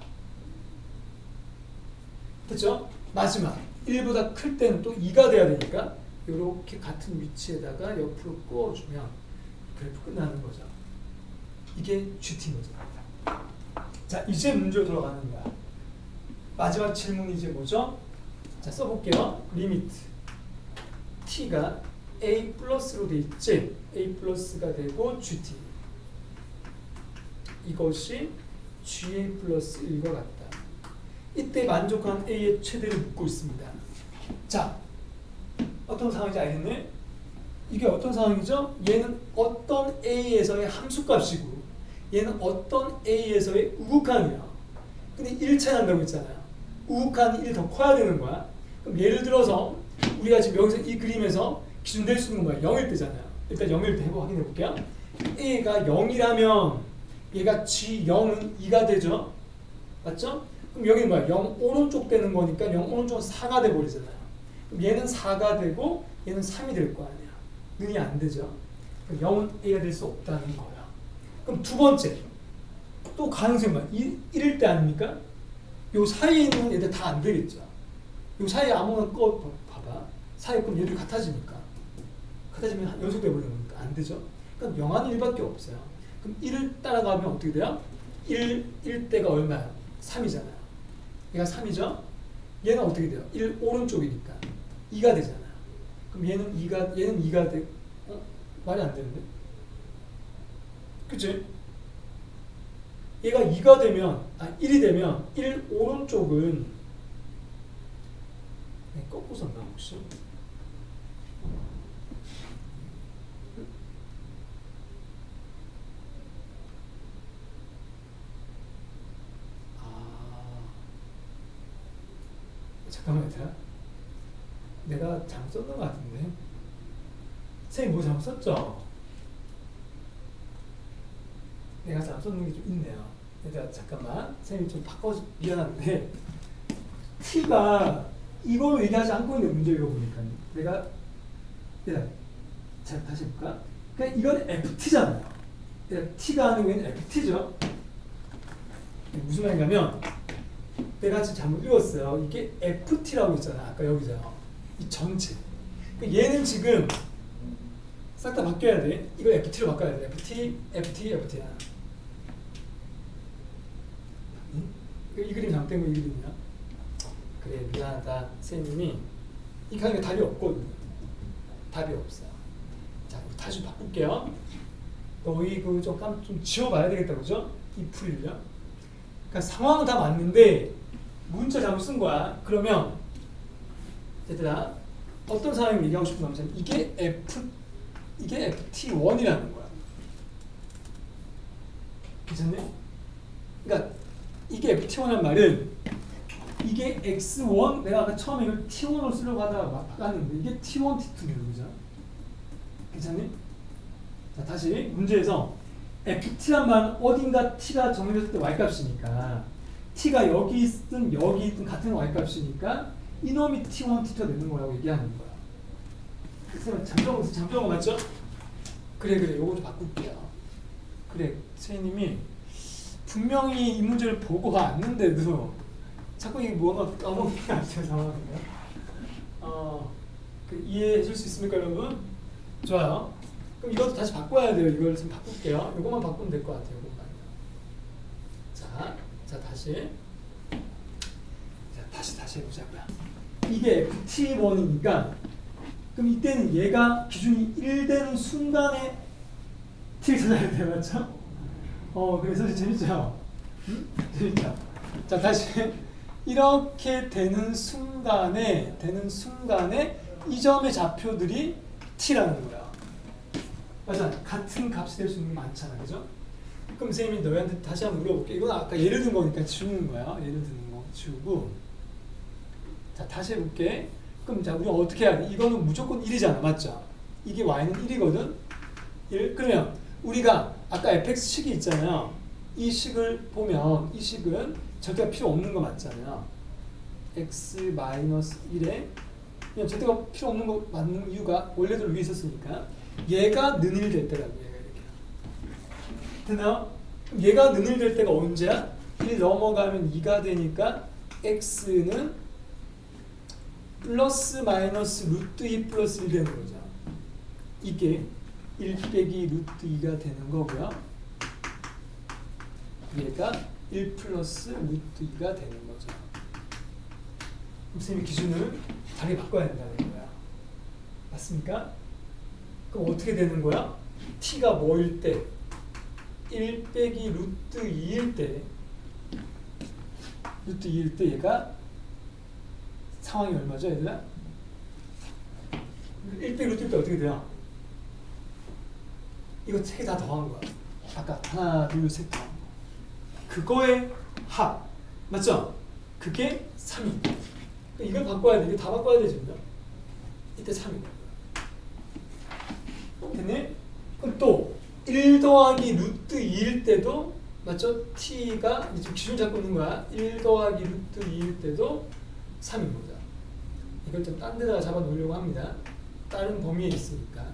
됐죠? 마지막 1보다 클 때는 또 2가 돼야 되니까 이렇게 같은 위치에다가 옆으로 꼬어주면 그래프 끝나는 거죠. 이게 GT인 거죠. 자, 이제 문제로 들어가는 거야. 마지막 질문이 이제 뭐죠? 자, 써볼게요. 리미트 t가 a 플러스로 돼 있지? a 플러스가 되고 gt. 이것이 ga 플러스 1과 같다. 이때 만족한 a의 최대를 묻고 있습니다. 자, 어떤 상황인지 알겠네? 이게 어떤 상황이죠? 얘는 어떤 a에서의 함수값이고 얘는 어떤 a에서의 우극한이야. 근데 1 차이 난다고 했잖아요. 우극한이 1 더 커야 되는 거야. 그럼 예를 들어서 우리가 지금 여기서 이 그림에서 기준 될 수 있는 거야. 0일 때잖아요. 일단 0일 때 해보 확인해 볼게요. a가 0이라면 얘가 g0은 2가 되죠? 맞죠? 그럼 여기는 뭐야? 0 오른쪽 되는 거니까 0 오른쪽은 4가 돼 버리잖아요. 그럼 얘는 4가 되고 얘는 3이 될 거 아니야. 능이 안 되죠. 그럼 0은 a가 될 수 없다는 거야. 그럼 두 번째 또 가능성이 뭐야? 1일 때 아닙니까? 요 사이에 있는 애들 다 안 되겠죠. 요 사이에 아무거나 봐봐. 사이에 그럼 얘들이 같아지니까. 같아지면 연속돼 버리는 거니까 안 되죠. 그럼 0 안에 1밖에 없어요. 그럼 1을 따라가면 어떻게 돼요? 1 때가 얼마야? 3이잖아요. 얘가 3이죠? 얘는 어떻게 돼요? 1 오른쪽이니까 2가 되잖아요. 그럼 얘는 2가 돼. 말이 안 되는데? 그치? 얘가 2가 되면, 1이 되면 1 오른쪽은 거꾸로 썼나 혹시? 잠깐만 얘들아, 내가 잘못 썼던 것 같은데 선생님 뭐 잘못 썼죠? 내가 잘못 썼는 게 좀 있네요. 얘들아 잠깐만, 선생님이 좀 바꿔서 미안한데 t가 이걸 얘기하지 않고 있는 문제 읽어보니까 내가 얘들아 자 다시 해볼까? 그냥 이건 ft잖아요. 얘들아 t가 아니고 얘는 ft죠? 무슨 말인가면 내가 지금 잘못 읽었어요. 이게 ft라고 있잖아. 아까 여기서 이 전체. 얘는 지금 싹 다 바뀌어야 돼. 이거 ft로 바꿔야 돼. ft야. 이 그림 잘못된 거 이 그림이야. 그래 미안하다. 선생님이 이 가니까 답이 없거든요. 답이 없어요. 자, 다시 바꿀게요. 너희 좀 지워봐야 되겠다, 그죠? 이 풀이를요. 그러니까 상황은 다 맞는데 문자 잘못 쓴 거야. 그러면 얘들아 어떤 상황을 얘기하고 싶은 거냐면 이게 ft1이라는 거야. 괜찮네? 그러니까 이게 ft1이란 말은 이게 x1, 내가 아까 처음에 이걸 t1으로 쓰려고 하다가 막 바꿨는데 이게 t1, t2네요, 그죠? 괜찮니? 자, 다시 문제에서 ft란 말은 어딘가 t가 정해졌을 때 y값이니까 t가 여기 있든 여기 있든 같은 y값이니까 이놈이 t1, t2가 되는 거라고 얘기하는 거야. 그래서 잠정어 맞죠? 그래 요거 좀 바꿀게요. 그래 선생님이 분명히 이 문제를 보고 왔는데도 자꾸 이게 뭐가 까먹는 게 같은 상황이에요. 이해해 줄 수 있습니까 여러분? 좋아요. 그럼 이것도 다시 바꿔야 돼요. 이걸 좀 바꿀게요. 이것만 바꾸면 될 것 같아요. 이것만요. 자 다시 해보자고요. 이게 ft1이니까 그럼 이때는 얘가 기준이 1 되는 순간에 t를 찾아야 돼요. 맞죠? 그래서 재밌죠? 재밌죠? 자 다시 이렇게 되는 순간에 이 점의 좌표들이 t라는 거야. 맞아. 같은 값이 될 수 있는 게 많잖아. 그죠? 그럼 선생님이 너희한테 다시 한번 물어볼게. 이건 아까 예를 든 거니까 지우는 거야. 예를 드는 거 지우고. 자, 다시 해볼게. 그럼 자, 우리가 어떻게 해야 돼? 이거는 무조건 1이잖아. 맞죠? 이게 y는 1이거든? 1. 그러면 우리가 아까 fx식이 있잖아요. 이 식을 보면 이 식은 절대가 필요 없는 거 맞잖아요. x-1에 그냥 절대가 필요 없는 거 맞는 이유가 원래대로 위에 있었으니까 얘가 는일 될 때라고 얘가 이렇게 됐나요? 그럼 얘가 는일 될 때가 언제야? 1 넘어가면 2가 되니까 x는 플러스 마이너스 루트 2 플러스 1 되는 거죠. 이게 1 빼기 루트 2가 되는 거고요. 얘가 1 플러스 루트 2가 되는 거죠. 선생님이 기준을 다르게 바꿔야 된다는 거야. 맞습니까? 그럼 어떻게 되는 거야? t가 뭐일 때? 1 빼기 루트 2일 때 루트 2일 때 얘가 상황이 얼마죠 얘들아? 1 빼기 루트 2일 때 어떻게 돼요? 이거 세 개 다 더한 거야. 아까 하나 둘 셋 더한 거. 그거의 합 맞죠? 그게 3이. 이걸 바꿔야 돼. 이거 다 바꿔야 되죠. 이때 3이. 됐네? 그럼 또 1 더하기 루트 2일 때도 맞죠? t가 이제 기준 잡고 있는 거야. 1 더하기 루트 2일 때도 3인 거죠. 이걸 좀 딴 데다가 잡아 놓으려고 합니다. 다른 범위에 있으니까.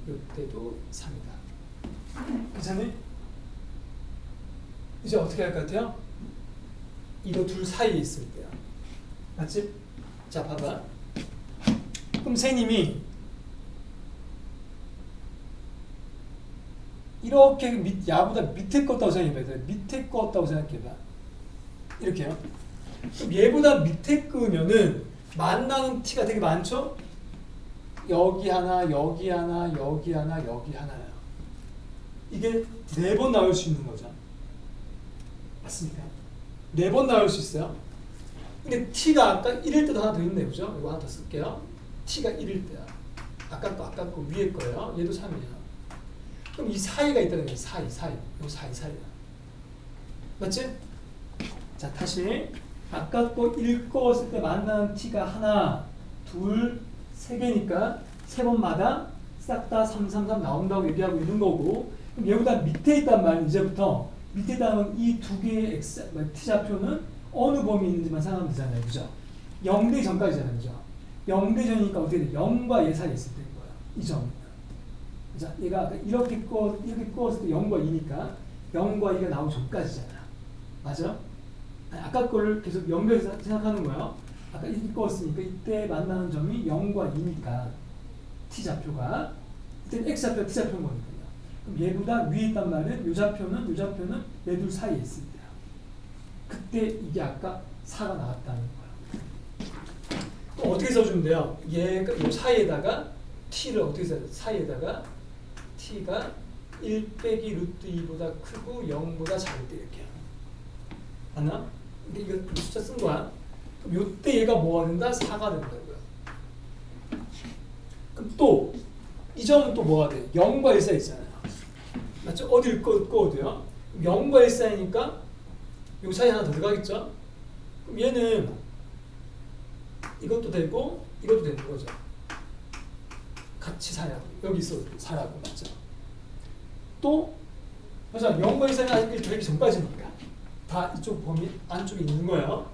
이때도 3이다. 괜찮네? 이제 어떻게 할 것 같아요? 이거 둘 사이에 있을 때야. 맞지? 자, 봐봐. 그럼 선생님이 이렇게 야보다 밑에 껐다고 생각해봐. 밑에 껐다고 생각해봐. 이렇게요. 그럼 얘보다 밑에 끄면은 만나는 t가 되게 많죠? 여기 하나, 여기 하나, 여기 하나, 여기 하나요. 이게 4번 나올 수 있는 거죠. 맞습니까? 4번 나올 수 있어요. 근데 t가 아까 1일 때도 하나 더 있네, 그죠? 이거 하나 더 쓸게요. t가 1일 때야. 아까 거 위에 거예요. 얘도 3이야. 그럼 이 사이가 있다는 거예요. 사이. 이 사이야. 맞지? 자, 다시 아까 거 읽었을 때 만나는 t가 하나, 둘, 3개니까 3번마다 싹 다 3, 3, 3 나온다고 얘기하고 있는 거고. 그럼 얘보다 밑에 있단 말이에요. 이제부터 밑에 있다는 이 두 개의 t좌표는 어느 범위에 있는지만 생각하면 되잖아요. 그죠? 0대 전까지잖아요. 그죠? 0대 전이니까 어떻게 돼? 0과 얘 사이에 있을 때인 거야. 이 점. 자, 얘가 이렇게 끄었을 때 0과 2니까 0과 2가 나오기 전까지잖아. 맞아? 아니, 아까 거를 계속 연결해서 생각하는 거예요. 아까 이렇게 끄었으니까 이때 만나는 점이 0과 2니까 t좌표가 이때는 x좌표가 t좌표인 거니까요. 그럼 얘보다 위에 있단 말은 요 좌표는 얘 둘 사이에 있을 때야. 그때 이게 아까 4가 나왔다는 거야. 또 어떻게 써주면 돼요? 얘가 요 사이에다가 t를 어떻게 써요? 사이에다가 t가 1 빼기 루트 2보다 크고 0보다 작을 때 이렇게. 맞나? 근데 이거 숫자 쓴 거야. 그럼 요때 얘가 뭐가 된다? 4가 된다고요. 그럼 또 이 점은 또 뭐가 돼? 0과 1 사이 있잖아요. 맞죠? 어딜 꺼도요? 0과 1 사이니까 요 사이 하나 더 들어가겠죠? 그럼 얘는 이것도 되고 이것도 되는 거죠. 같이 사라고. 여기 있어 사라고. 맞죠? 또 맞아 0과 1 사이는 1 더하기 전까지니까 다 이쪽 범위 안쪽에 있는 거예요.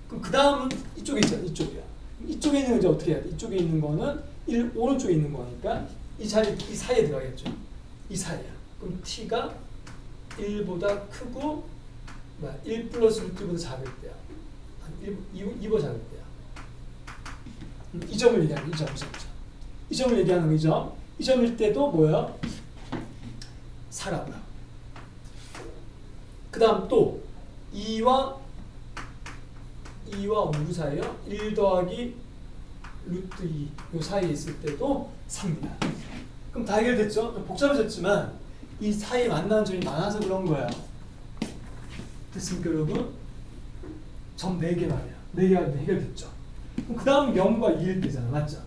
그럼 그 다음은 이쪽에 있잖아. 이쪽이야. 이쪽에 있는 거 이제 어떻게 해야 돼? 이쪽에 있는 거는 1 오른쪽에 있는 거니까 이 사이에 들어가겠죠. 이 사이야. 그럼 t가 1보다 크고 1 플러스 루트보다 작을 때야. 2보다 작을 때야. 이 점을 얘기하는 거. 이 점을 얘기하는 거죠. 이 점일 때도 뭐야? 4라고요. 그 다음 또 2와 5 사이요. 1 더하기 루트 2 요 사이에 있을 때도 3입니다. 그럼 다 해결됐죠? 복잡해졌지만 이 사이에 만나는 점이 많아서 그런 거예요. 됐습니까 여러분? 점 4개 말이야. 4개가 해결됐죠. 그럼 그 다음 0과 2일 때잖아. 맞죠?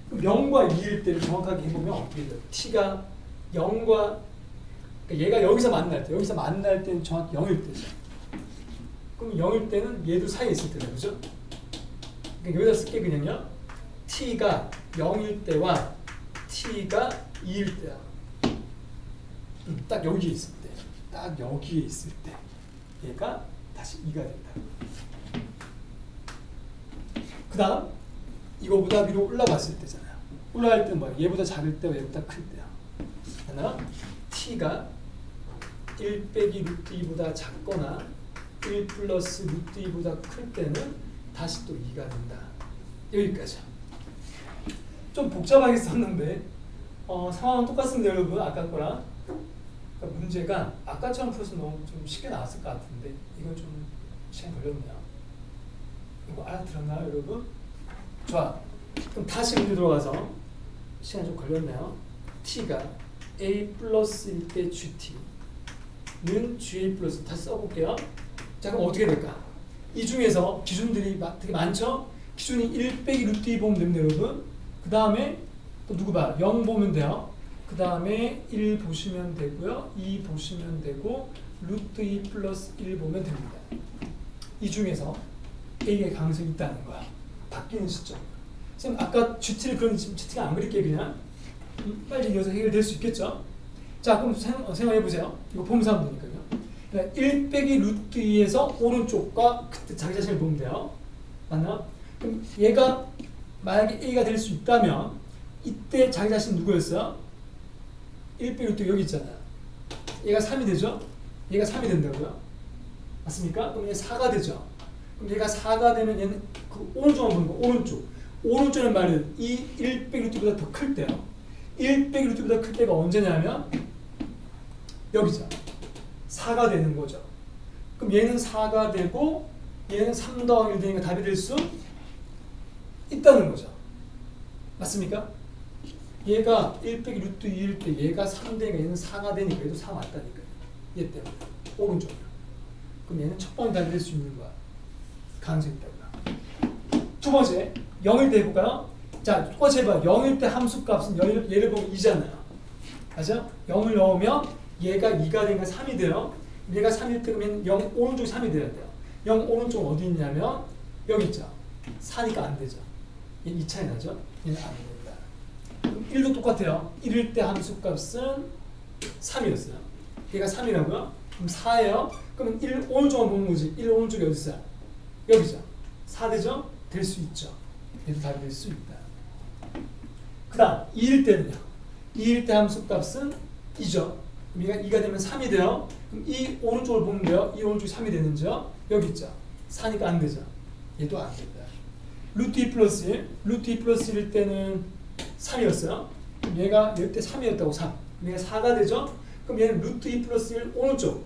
그럼 0과 2일 때를 정확하게 해보면 어떻게 돼요? t가 0과 그러니까 얘가 여기서 만날 때는 정확히 0일 때죠. 그럼 0일 때는 얘도 사이에 있을 때다. 그죠? 그러니까 여기다 쓸게 그냥요. t가 0일 때와 t가 2일 때야. 딱 여기에 있을 때. 딱 여기에 있을 때. 얘가 다시 2가 된다. 그 다음 이거보다 위로 올라갔을 때잖아요. 올라갈 때는 뭐야? 얘보다 작을 때와 얘보다 클 때야. 하나 t가 1 빼기 루트 2보다 작거나 1 플러스 루트 2보다 클 때는 다시 또 2가 된다. 여기까지. 좀 복잡하게 썼는데 상황은 똑같습니다 여러분. 아까 거랑. 그러니까 문제가 아까처럼 풀어서 너무 좀 쉽게 나왔을 것 같은데 이건 좀 시간 걸렸네요. 이거 알아들었나요 여러분? 좋아. 그럼 다시 문제 들어가서 시간 좀 걸렸네요. t가 a 플러스일 때 gt는 ga 플러스 다시 써볼게요. 자 그럼 어떻게 될까? 이 중에서 기준들이 되게 많죠? 기준이 1 빼기 루트 2 보면 됩니다 여러분. 그 다음에 또 누구 봐? 0 보면 돼요. 그 다음에 1 보시면 되고요. 2 보시면 되고 루트 2 플러스 1 보면 됩니다. 이 중에서 A의 가능성이 있다는 거야. 바뀌는 시점. 선생님 아까 GT를 그런 GT가 안 그릴게 그냥 빨리 이어서 해결될 수 있겠죠? 자 그럼 생각해 보세요. 이거 보면서 하면 되니까요. 그러니까 1 빼기 루트 2에서 오른쪽과 그때 자기 자신을 보면 돼요. 맞나? 그럼 얘가 만약에 A가 될 수 있다면 이때 자기 자신 누구였어요? 1 빼기 루트 여기 있잖아요. 얘가 3이 되죠? 얘가 3이 된다고요? 맞습니까? 그럼 얘 4가 되죠? 그럼 얘가 4가 되면 얘는 그 오른쪽만 보는 거, 오른쪽의 말은 이 1 빼기 루트보다 더 클 때요. 1 빼기 루트보다 클 때가 언제냐면 여기죠. 4가 되는 거죠. 그럼 얘는 4가 되고 얘는 3 더하기 1 되니까 답이 될 수 있다는 거죠. 맞습니까? 얘가 1 빼기 루트 2일 때 얘가 3 되니까 얘는 4가 되니까 얘도 4 맞다니까요. 얘 때문에. 오른쪽이요. 그럼 얘는 첫 번째 답이 될 수 있는 거야. 가능성이 있다고요. 두 번째, 0일 때 해볼까요? 자, 똑같이 해봐. 0일 때 함수 값은 얘를 보면 2잖아요. 맞아? 0을 넣으면 얘가 2가 되니까 3이 돼요. 얘가 3일 때 그러면 0 오른쪽이 3이 돼야 돼요. 0 오른쪽 어디 있냐면 여기 있죠. 4니까 안 되죠. 얘는 2 차이 나죠? 얘는 안 됩니다. 그럼 1도 똑같아요. 1일 때 함수 값은 3이었어요. 얘가 3이라고요? 그럼 4예요. 그러면 1 오른쪽만 보는 거지. 1 오른쪽이 어디 있어요? 여기죠. 4 되죠? 될 수 있죠. 얘도 답이 될 수 있다. 그 다음 2일 때는요. 2일 때 함수 값은 2죠. 얘가 2가 되면 3이 돼요. 그럼 이 오른쪽을 보면 돼요. 이 오른쪽이 3이 되는지요? 여기 있죠. 4니까 안 되죠. 얘도 안 된다. 루트 2 플러스 1. 루트 2 플러스 1일 때는 3이었어요. 그럼 얘가 이때 3이었다고 3. 얘가 4가 되죠? 그럼 얘는 루트 2 플러스 1 오른쪽.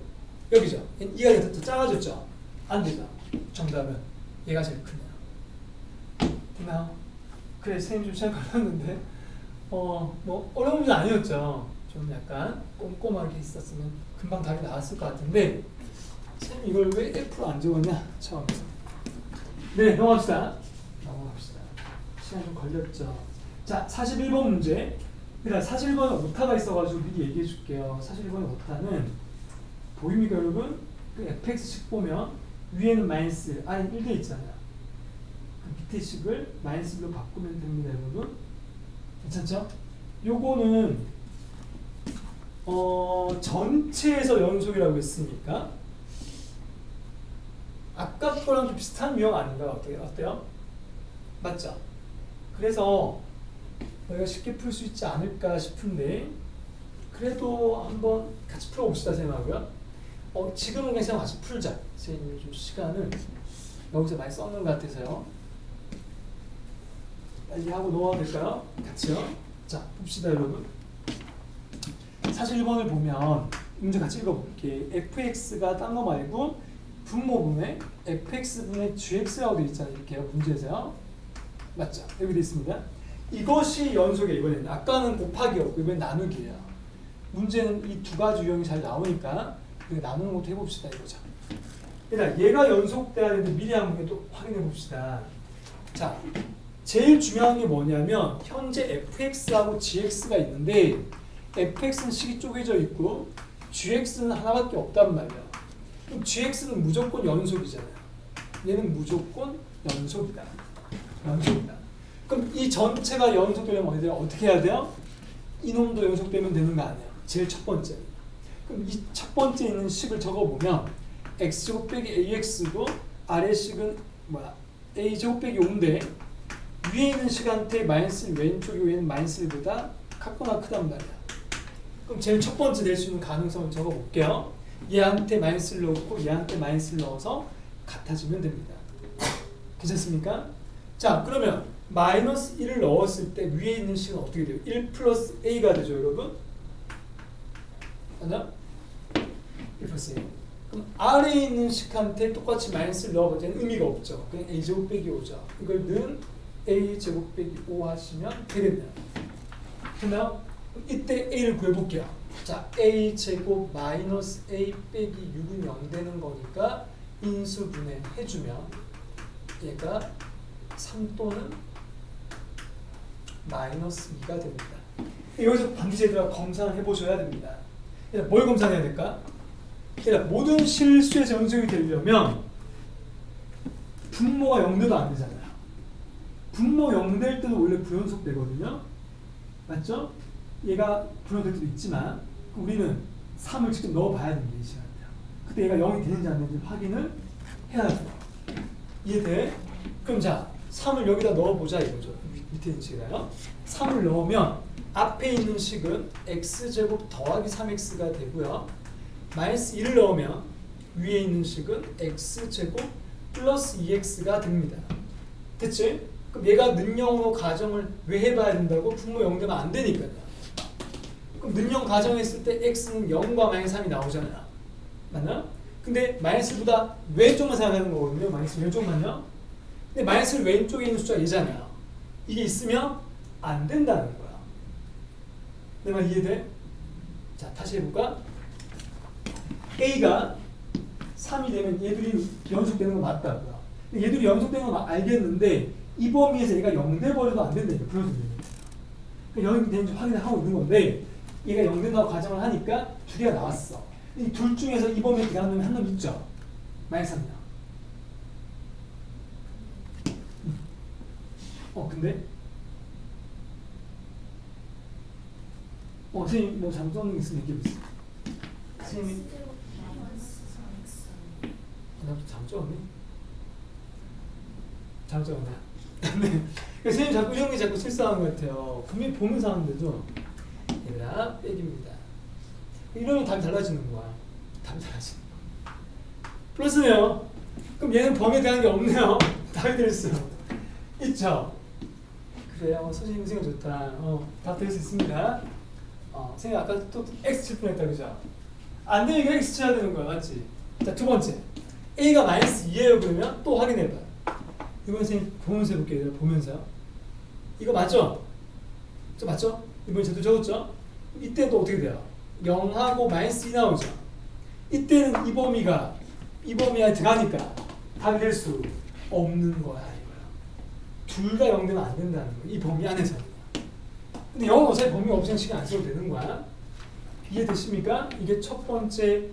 여기죠. 얘는 2가 더 작아졌죠? 안 되죠. 정답은 얘가 제일 크네요. 됐나요? 그래, 선생님 좀 시간 걸렸는데 뭐 어려운 문제 아니었죠. 좀 약간 꼼꼼하게 있었으면 금방 답이 나왔을 것 같은데 선생님 이걸 왜 F로 안 적었냐? 처음에서. 네, 넘어갑시다. 시간 좀 걸렸죠. 자, 41번 문제. 일단 41번에 오타가 있어가지고 미리 얘기해 줄게요. 41번의 오타는 보입니까 여러분? 그 fx식 보면 위에는 마이너스, 아래는 1돼 있잖아요. 그 밑에 식을 마이너스 1로 바꾸면 됩니다 여러분. 괜찮죠? 요거는 전체에서 연속이라고 했으니까 아까 거랑 좀 비슷한 유형 아닌가? 어때요? 맞죠? 그래서 우리가 쉽게 풀 수 있지 않을까 싶은데 그래도 한번 같이 풀어봅시다 생각하고요. 지금은 그냥 같이 풀자. 선생님이 좀 시간을 여기서 많이 썼는 것 같아서요. 빨리 하고 넘어가도 될까요? 같이요. 자, 봅시다 여러분. 41번을 보면 문제 같이 읽어볼게. fx가 딴 거 말고 분모분의 fx분의 gx라고 되어 있잖아요. 이렇게요. 문제에서요. 맞죠? 여기 되어 있습니다. 이것이 연속이에요. 이번에는. 아까는 곱하기였고 이번엔 나누기예요. 문제는 이 두 가지 유형이 잘 나오니까 나누는 것도 해봅시다. 이거죠. 일단 얘가 연속돼야 되는데 미리 한번 또 확인해 봅시다. 자, 제일 중요한 게 뭐냐면 현재 fx하고 gx가 있는데 fx는 식이 쪼개져 있고 gx는 하나밖에 없단 말이야. 그럼 gx는 무조건 연속이잖아요. 얘는 무조건 연속이다. 연속이다. 그럼 이 전체가 연속되려면 어떻게 해야 돼요? 이놈도 연속되면 되는 거 아니에요. 제일 첫 번째. 그럼 이 첫 번째 있는 식을 적어보면 x제곱 빼기 ax고 아래 식은 a제곱 빼기 5인데 위에 있는 식한테 마이너스 왼쪽 위에는 마이너스 1보다 같거나 크단 말이야. 그럼 제일 첫 번째 낼 수 있는 가능성을 적어볼게요. 얘한테 마이너스를 넣고 얘한테 마이너스를 넣어서 같아지면 됩니다. 괜찮습니까? 자, 그러면 마이너스 1을 넣었을 때 위에 있는 식은 어떻게 돼요? 1 플러스 a가 되죠, 여러분? 맞나? 1 플러스 a. 그럼 아래에 있는 식한테 똑같이 마이너스를 넣어봤자 의미가 없죠. 그냥 a제곱 빼기 5죠. 이걸 는 a제곱 빼기 5 하시면 되겠네요. 됐나요? 이때 a를 구해볼게요. 자, a제곱 마이너스 a 빼기 6은 0 되는 거니까 인수분해 해주면 얘가 3 또는 마이너스 2가 됩니다. 여기서 반드시 얘들아 검사를 해보셔야 됩니다. 뭘 검사해야 될까? 모든 실수에서 연속이 되려면 분모가 0돼도 안 되잖아요. 분모 0될 때도 원래 부연속 되거든요. 맞죠? 얘가 부연될 때도 있지만 우리는 3을 직접 넣어봐야 됩니다. 이 시간에. 그때 얘가 0이 되는지 안 되는지 확인을 해야 돼요. 이해돼? 그럼 자, 3을 여기다 넣어보자 이거죠. 밑에 있는 식이요. 3을 넣으면 앞에 있는 식은 x제곱 더하기 3x가 되고요. 마이너스 1을 넣으면 위에 있는 식은 x제곱 플러스 2x가 됩니다. 됐지? 그럼 얘가 능형으로 가정을 왜 해봐야 된다고? 분모 0 되면 안 되니까요. 그럼 능형 가정했을 때 x는 0과 마이너스 3이 나오잖아요. 맞나? 근데 마이너스보다 왼쪽만 생각하는 거거든요. 마이너스 왼쪽만요. 근데 마이너스 왼쪽에 있는 숫자가 얘잖아요. 이게 있으면 안 된다는 거야. 내 말 이해돼? 자, 다시 해볼까? A가 3이 되면 얘들이 연속되는 거 맞다고요. 얘들이 연속되는 건 알겠는데 이 범위에서 얘가 0 돼버려도 안 된다니까. 불연속되니까. 0이 되는지 확인을 하고 있는 건데 얘가 0 된다고 가정을 하니까 두 개가 나왔어. 이 둘 중에서 이 범위에 들어가는 놈이 한 놈 있죠? 마이너스 3이요. 근데? 선생님 뭐 잘못 써놓은 게 있으면 얘기해보세요. 선생님이 나도 잘못 적었네? 잘못 적었나? 네. 선생님 자꾸 이런 게 자꾸 실수하는 것 같아요. 분명히 보면서 하는데도 얘들아 빼기입니다. 이러면 답이 달라지는 거야. 답이 달라지는 거야. 플러스네요. 그럼 얘는 범위에 대한 게 없네요. 답이 됐어요. 있죠? 그래요. 선생님 생각 좋다. 답 될 수 있습니다. 선생님 아까 또 x 칠 뻔했다 그죠? 안 되니까 x 쳐야 되는 거야. 맞지? 자, 두 번째. a가 마이너스 2예요. 그러면 또 확인해봐. 이번 선생님 보면서 해볼게요. 보면서. 이거 맞죠? 저 맞죠? 이번에 저도 적었죠? 이때 또 어떻게 돼요? 0하고 마이너스 2 나오죠? 이때는 이 범위가 이 범위 안에 들어가니까 답이 될 수 없는 거야. 둘 다 0 되면 안 된다는 거야. 이 범위 안에서. 근데 0은 어차피 범위가 없으면 신경 안 써도 되는 거야. 이해되십니까? 이게 첫 번째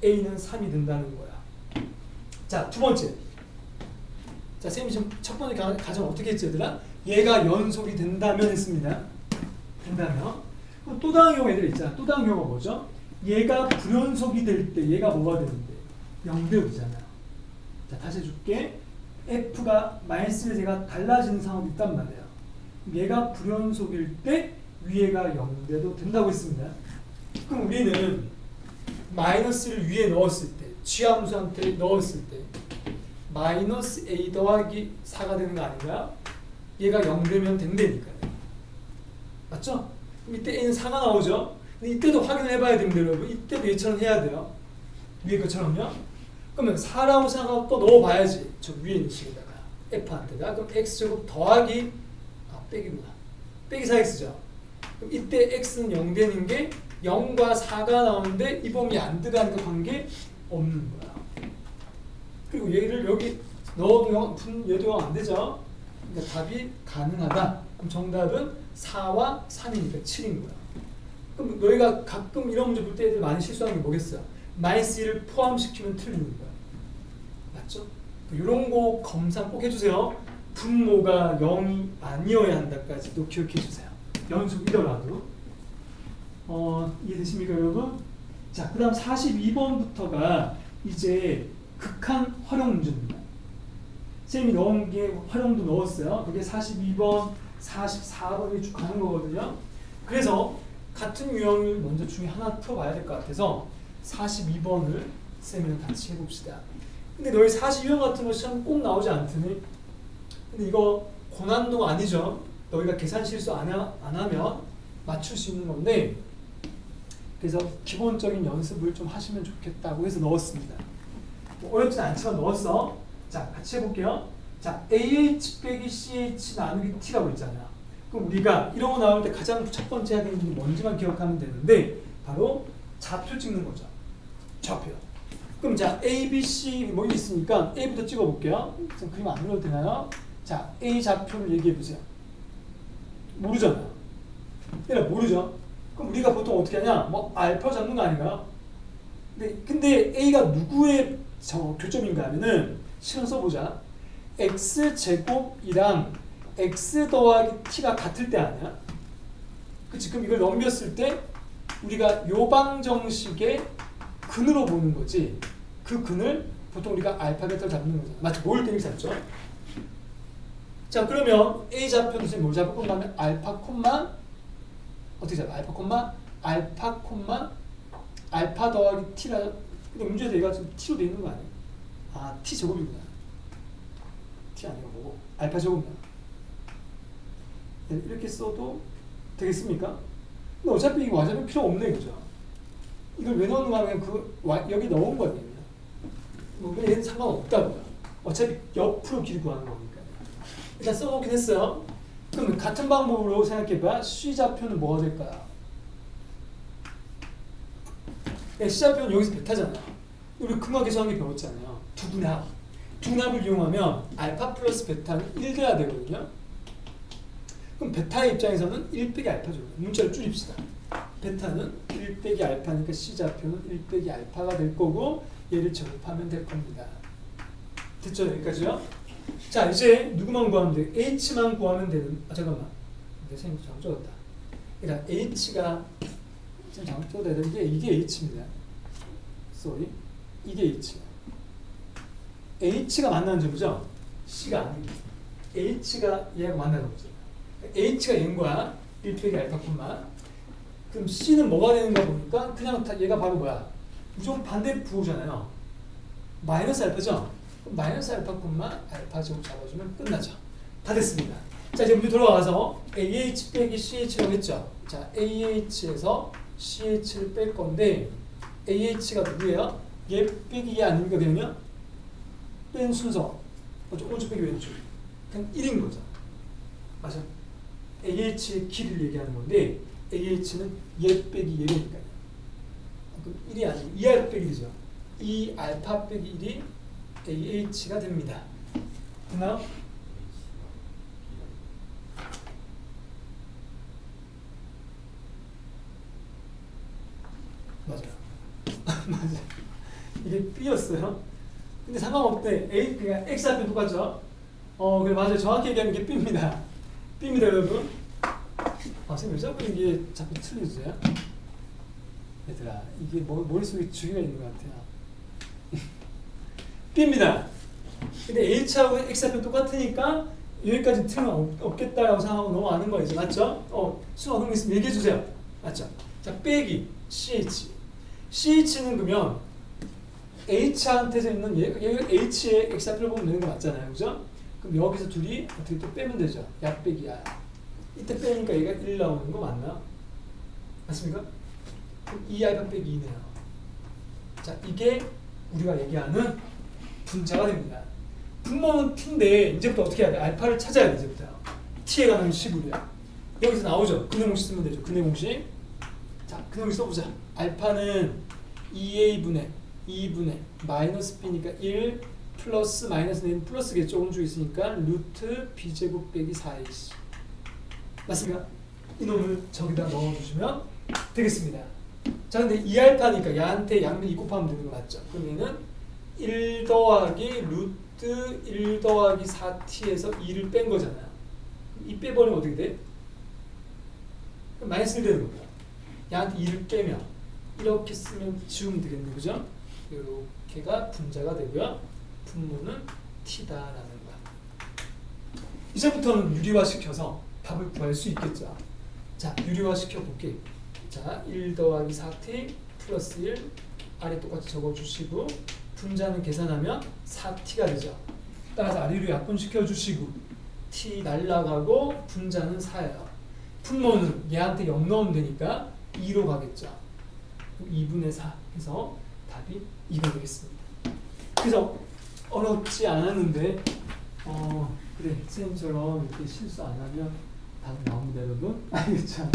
A는 3이 된다는 거야. 자, 두 번째. 자, 쌤이 지금 첫 번째 가정 어떻게 했지 얘들아? 얘가 연속이 된다면 했습니다. 된다면. 그럼 또 다른 경우 애들 있잖아. 또 다른 경우가 뭐죠? 얘가 불연속이 될 때 얘가 뭐가 되는데 0대5잖아요. 자, 다시 해줄게. f가 -1제가 달라지는 상황이 있단 말이에요. 얘가 불연속일 때 위에가 0대도 된다고 했습니다. 그럼 우리는 마이너스를 위에 넣었을 때, 취함수한테 넣었을 때 -a 더하기 4가 되는 거 아닌가요? 얘가 0되면 된다니까요. 맞죠? 그럼 이때 a는 4가 나오죠? 근데 이때도 확인을 해봐야 됩니다, 여러분. 이때도 얘처럼 해야 돼요. 위에 것처럼요. 그러면 4라고 생각하고 또 넣어봐야지. 저 위에 있는 식에다가 f한테다. 그럼 x제곱 더하기 빼기구나. 빼기 4x죠. 그럼 이때 x는 0 되는 게 0과 4가 나오는데 이 범위 안 들어가는 그 관계 없는 거야. 그리고 얘를 여기 넣어도 얘도 0 안 되죠. 그러니까 답이 가능하다. 그럼 정답은 4와 3이니까 7인 거야. 그럼 너희가 가끔 이런 문제 볼 때 애들 많이 실수하는 게 뭐겠어요? -1을 포함시키면 틀리는 거야. 맞죠? 이런 거 검사 꼭 해주세요. 분모가 0이 아니어야 한다까지도 기억해 주세요. 연속이더라도. 이해되십니까, 여러분? 자, 그 다음 42번부터가 이제 극한 활용 문제입니다. 쌤이 넣은 게 활용도 넣었어요. 그게 42번, 44번이 쭉 가는 거거든요. 그래서 같은 유형을 먼저 중에 하나 풀어봐야 될 것 같아서 42번을 쌤이랑 같이 해봅시다. 근데 너희 42번 같은 거 시험 꼭 나오지 않더니? 근데 이거 고난도가 아니죠. 너희가 계산 실수 안 하면 맞출 수 있는 건데, 그래서 기본적인 연습을 좀 하시면 좋겠다고 해서 넣었습니다. 뭐 어렵진 않지만 넣었어. 자, 같이 해볼게요. 자, AH 빼기 CH 나누기 T라고 있잖아요. 그럼 우리가 이런 거 나올 때 가장 첫 번째 해야 되는 게 뭔지만 기억하면 되는데, 바로 좌표 찍는 거죠. 좌표. 그럼 자, A, B, C 뭐 있으니까 A부터 찍어볼게요. 그림 안 그려도 되나요? 자, A 좌표를 얘기해보세요. 모르잖아요. 얘는 모르죠. 그럼 우리가 보통 어떻게 하냐? 뭐 알파 잡는 거 아닌가요? 근데 A가 누구의 교점인가 하면은 실험 써보자. X제곱이랑 X 더하기 T가 같을 때 아니야? 그치? 그럼 이걸 넘겼을 때 우리가 요방정식의 근으로 보는 거지. 그 근을 보통 우리가 알파 베타를 잡는 거잖아. 맞죠? 뭘 때문에 잡죠? 자, 그러면 A 좌표는 선생님 뭘 잡을 건가 하면 알파 콤마 어떻게 잡아? 알파 콤마 알파 콤마 알파 더하기 T라. 근데 문제에서 얘가 지금 T로 돼 있는 거 아니야? 아, T 제곱이구나. T 아니고 뭐고? 알파 제곱이야. 이렇게 써도 되겠습니까? 근데 어차피 이거 와잡을 필요 없네, 그죠? 이걸 왜 넣는가 하면 여기 넣은 거거든요. 뭐 얘는 상관없다고요. 어차피 옆으로 길이 구하는 거니까. 일단 써놓긴 했어요. 그럼 같은 방법으로 생각해봐. C 좌표는 뭐가 될까요? C 좌표는 여기서 베타잖아요. 우리 금화 계산하기 배웠잖아요. 두분합. 두분합을 이용하면 알파 플러스 베타는 1 돼야 되거든요. 그럼 베타의 입장에서는 1 빼기 알파죠. 문자를 줄입시다. 베타는 1 빼기 알파니까 C 좌표는 1 빼기 알파가 될 거고, 얘를 제곱하면 될 겁니다. 됐죠? 여기까지요? 자, 이제 누구만 구하면 돼? H만 구하면 되는. 잠깐만. 내 선생님 잘못 적었다. 그러니까 H가 지금 잘못 적어야 되는 게 이게 H입니다. sorry. 이게 H야. H가 만나는 점이죠? C가 아닙니다. H가 얘가 만나는 거죠. H가 얘인 거야. 1 빼기 알파 콤마. 그럼 C는 뭐가 되는가 보니까 그냥 얘가 바로 뭐야? 무조건 반대 부호잖아요. 마이너스 알파죠? 그럼 마이너스 알파 콤마 알파 제곱 잡아주면 끝나죠. 다 됐습니다. 자, 이제 문제 돌아와서 AH 빼기 CH라고 했죠. 자, AH에서 CH를 뺄 건데 AH가 누구예요? 얘 빼기 얘 아닙니까? 그냥요? 뺀 순서. 오른쪽 빼기 왼쪽. 그냥 1인 거죠. 맞아. AH의 길을 얘기하는 건데 AH는 얘 빼기 얘니까요. 그럼 1이 아니고 2알파 빼기 1이죠. 2알파 빼기 1이 AH가 됩니다. 됐나요? 맞아요. 맞아요. 이게 B였어요. 근데 상관없대. A, 그냥 X한테 똑같죠? 그래, 맞아요. 정확히 얘기하면 이게 B입니다. B입니다, 여러분. 선생님 왜 자꾸 이게 자꾸 틀리세요? 얘들아 이게 머릿속에 주의가 있는 것 같아요. B입니다. 근데 H하고 X하고 똑같으니까 여기까지 틀면 없겠다라고 생각하고 넘어가는 거예요. 맞죠? 수능 어떤 거 있으면 얘기해 주세요. 맞죠? 자, 빼기 CH. CH는 그러면 H한테서 있는 H의 X좌표를 보면 되는 거 맞잖아요. 그죠? 그럼 여기서 둘이 어떻게 또 빼면 되죠. 야 빼기 야. 이때 빼니까 얘가 1 나오는 거 맞나? 맞습니까? 그럼 2알파 빼기 2네요. 자, 이게 우리가 얘기하는 분자가 됩니다. 분모는 t인데 이제부터 어떻게 해야 돼? 알파를 찾아야 돼. 이제부터 t에 관한 식으로요. 여기서 나오죠. 근해 공식 쓰면 되죠. 근해 공식. 자, 근해 공식 써보자. 알파는 2a분의 2분의 마이너스 b니까 1 플러스 마이너스는 플러스겠죠. 오른쪽에 있으니까 루트 b제곱 빼기 4ac. 맞습니까? 이놈을 저기다 넣어주시면 되겠습니다. 자, 근데 2알파니까 얘한테 양면 2 곱하면 되는 거 맞죠? 그럼 얘는 1 더하기 루트 1 더하기 4t에서 2를 뺀 거잖아요. 2 빼버리면 어떻게 돼? 그럼 마이너스 1 되는 겁니다. 얘한테 2를 빼면 이렇게 쓰면 지우면 되겠네. 그죠? 이렇게가 분자가 되고요. 분모는 t다라는 거야. 이제부터는 유리화 시켜서 답을 구할 수 있겠죠. 자, 유리화 시켜볼게. 자, 1 더하기 4t 플러스 1 아래 똑같이 적어주시고 분자는 계산하면 4t가 되죠. 따라서 아래로 약분시켜 주시고 t 날라가고 분자는 4예요. 분모는 얘한테 0 넣으면 되니까 2로 가겠죠. 2분의 4 해서 답이 2가 되겠습니다. 그래서 어렵지 않았는데 그래 선생님처럼 이렇게 실수 안 하면 답이 나옵니다. 여러분 알겠죠?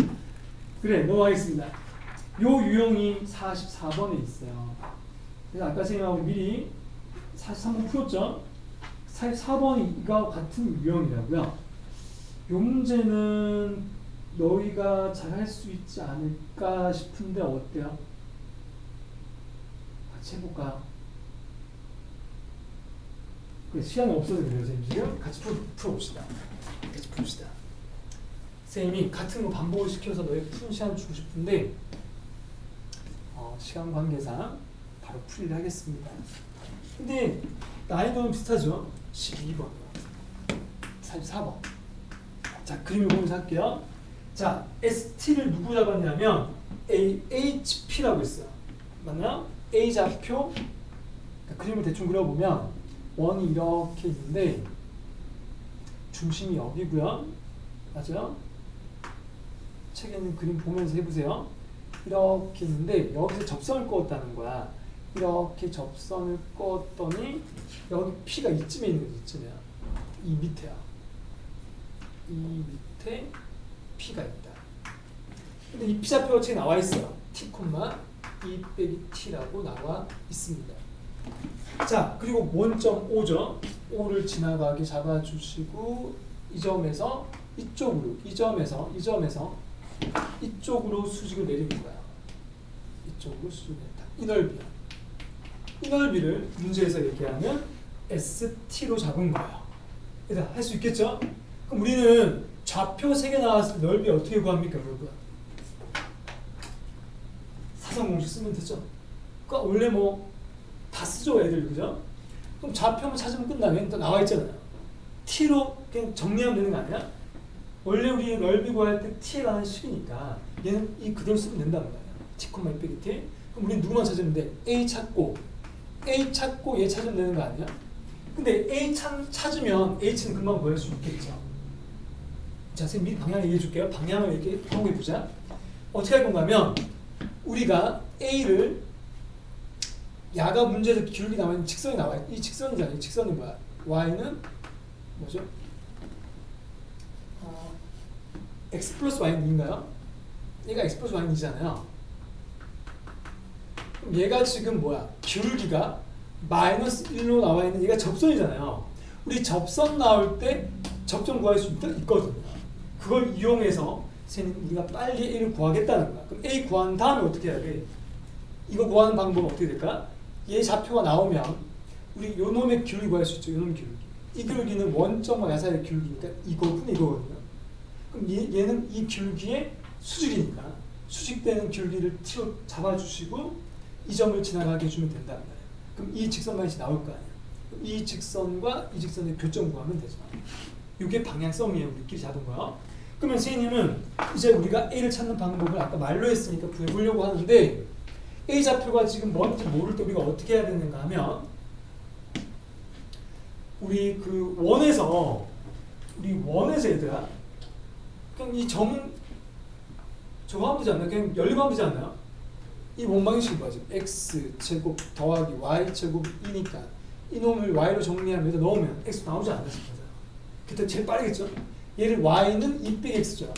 그래 넘어가겠습니다. 요 유형이 44번에 있어요. 그래서 아까 선생님하고 미리 43번 풀었죠? 44번이 이거와 같은 유형이라고요. 요 문제는 너희가 잘 할 수 있지 않을까 싶은데 어때요? 같이 해볼까요? 시간이 없어서 그래요. 선생님 지금 같이 풀어봅시다. 같이 풉시다. 선생님이 같은 거 반복을 시켜서 너희 푸는 시간 주고 싶은데 시간 관계상 바로 풀이를 하겠습니다. 근데 난이도는 비슷하죠? 12번 44번. 자, 그림을 보면서 할게요. 자, ST를 누구 잡았냐면 HP라고 있어요. 맞나요? A 좌표 그림을 대충 그려보면 원이 이렇게 있는데 중심이 여기고요. 맞아요? 책에 있는 그림 보면서 해보세요. 이렇게 있는데 여기서 접선을 그었다는 거야. 이렇게 접선을 그었더니 여기 P가 이쯤에 있는 거지. 이쯤이야. 이 밑에야. 이 밑에 P가 있다. 근데 이 P좌표가 책에 나와 있어요. T, 2 빼기 T라고 나와 있습니다. 자, 그리고 원점 5죠. 5를 지나가게 잡아주시고 이 점에서 이쪽으로 이 점에서 이쪽으로 수직을 내리는 거야. 이쪽으로 수직을 낸다. 이 넓이야. 이 넓이를 문제에서 얘기하면 ST로 잡은 거예요. 일단 할 수 있겠죠? 그럼 우리는 좌표 3개 나왔을 때 넓이 어떻게 구합니까, 여러분? 사선 공식 쓰면 되죠. 그러니까 원래 뭐 다 쓰죠, 애들. 그죠? 그럼 좌표만 찾으면 끝나면 또 나와 있잖아요. t로 그냥 정리하면 되는 거 아니야? 원래 우리 넓이 구할 때 t에 관한 식이니까 얘는 이 그대로 쓰면 된다는 거예요. t, 2 빼기 t. 그럼 우리는 누구만 찾으면 돼? a 찾고 얘 찾으면 되는 거 아니야? 근데 a 찾으면 h는 금방 구할 수 있겠죠. 자, 선생님 미리 방향 얘기해 줄게요. 방향을 이렇게 한번 해보자. 어떻게 할 건가 하면 우리가 a를 야가 문제에서 기울기 나와 있는 직선이 나와 있는 이 직선이잖아요. 이 직선이 뭐야? y는 뭐죠? x 플러스 y인가요? 얘가 x 플러스 y이잖아요. 그럼 얘가 지금 뭐야? 기울기가 마이너스 1로 나와 있는 얘가 접선이잖아요. 우리 접선 나올 때 접점 구할 수 있거든요. 그걸 이용해서 우리가 빨리 a를 구하겠다는 거야. 그럼 a 구한 다음에 어떻게 해야 돼? 이거 구하는 방법은 어떻게 될까? 얘 좌표가 나오면 우리 요 놈의 기울기 구할 수 있죠. 요 놈의 기울기. 이 기울기는 원점과 야사의 기울기니까 이거거든요. 그럼 얘는 이 기울기의 수직이니까 수직되는 기울기를 t로 잡아주시고 이 점을 지나가게 해주면 된단 말이에요. 그럼 이 직선 방향이 나올 거 아니에요. 이 직선과 이 직선의 교점 구하면 되죠. 이게 방향성이에요. 우리끼리 자동화. 그러면 선생님은 이제 우리가 A를 찾는 방법을 아까 말로 했으니까 구해보려고 하는데 A 좌표가 지금 뭔지 모를 때 우리가 어떻게 해야 되는가 하면 우리 그 원에서 얘들아 그냥 이 점은 저거 하면 되지 않나요? 그냥 연립하면 되지 않나요? 이 원방식이 뭐지? x제곱 더하기 y제곱 2니까 이놈을 y로 정리하면 여기다 넣으면 x 나오지 않나 싶어요. 그때 제일 빠르겠죠? 얘를 y는 2 빼기 x죠.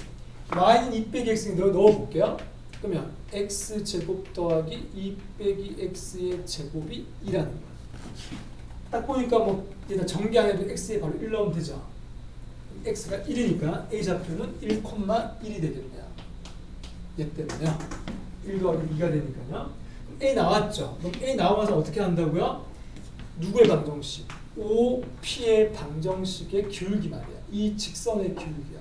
y는 2 빼기 x에 넣어볼게요. 그러면 x제곱 더하기 2 빼기 x의 제곱이 2라는 거야. 딱 보니까 뭐 얘가 전개 안 해도 x에 바로 1 넣으면 되죠. x가 1이니까 a 좌표는 1,1이 되겠네요. 얘 때문에요. 1 더하기 2가 되니까요. a 나왔죠. 그럼 a 나와서 어떻게 한다고요? 누구의 방정식? OP의 방정식의 기울기 말이야. 이 직선의 기울기야.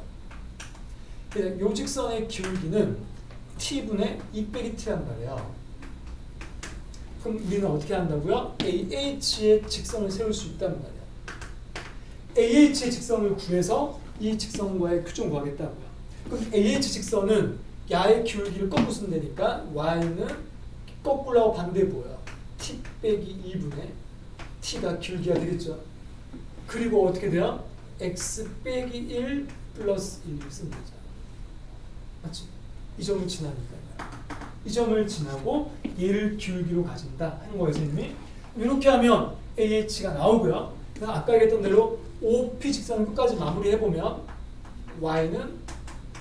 이 직선의 기울기는 t분의 2 빼기 t란 말이에요. 그럼 우리는 어떻게 한다고요? AH의 직선을 세울 수 있단 말이야. AH의 직선을 구해서 이 직선과의 교점 구하겠다고요. 그럼 AH 직선은 야의 기울기를 거꾸로 쓰면 되니까 y는 거꾸로하고 반대 보여. t 빼기 2분의 t가 기울기가 되겠죠. 그리고 어떻게 돼요? x 빼기 1 플러스 1을 쓰면 되죠. 맞지? 이 점을 지나니까요. 이 점을 지나고 얘를 기울기로 가진다 하는 거예요, 선생님이. 이렇게 하면 AH가 나오고요. 아까 얘기했던 대로 OP 직선을 끝까지 마무리해보면 y는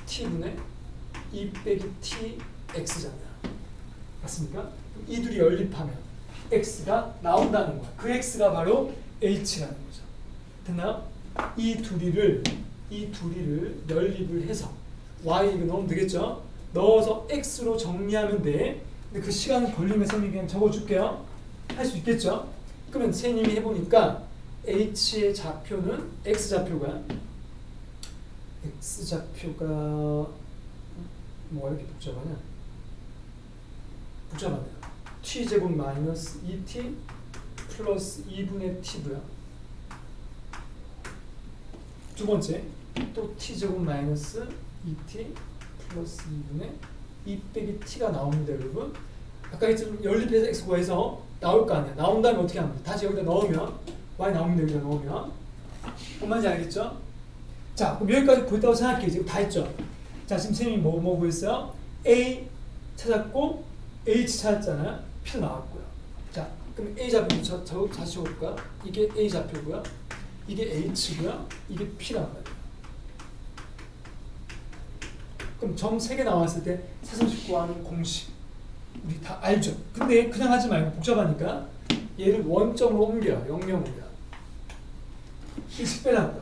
t분의 2 빼기 t x잖아요. 맞습니까? 이 둘이 연립하면 x가 나온다는 거야. 그 x가 바로 h라는 거죠. 됐나요? 이 둘이를 연립을 해서 y 이거 넣으면 되겠죠? 넣어서 x로 정리하면 돼. 근데 그 시간은 걸리면 선생님이 그냥 적어줄게요. 할 수 있겠죠? 그러면 선생님이 해보니까 h의 좌표는 x좌표가 뭐가 이렇게 복잡하냐? 복잡하네요. t제곱 마이너스 2t 플러스 2분의 t고요. 두 번째 또 t제곱 마이너스 2t 플러스 2분의 2 빼기 t가 나옵니다, 여러분. 아까 했지만 연립해서 x 구해서 나올 거 아니야. 나온 다음에 어떻게 합니까? 다시 여기다 넣으면 y 나옵니다. 여기다 넣으면 뭔 말인지 알겠죠? 자, 그럼 여기까지 보였다고 생각해. 지금 다 했죠? 자, 지금 선생님이 뭐 구했어요? A 찾았고 H 찾았잖아요. P 나왔고요. 자, 그럼 A 좌표 다시 볼까? 이게 A 좌표고요. 이게 H고요. 이게 P란 말이에요. 그럼 점 3개 나왔을 때 사선식 구하는 공식 우리 다 알죠? 근데 그냥 하지 말고 복잡하니까 얘를 원점으로 옮겨요. 0,0이야. 1씩 빼놨다.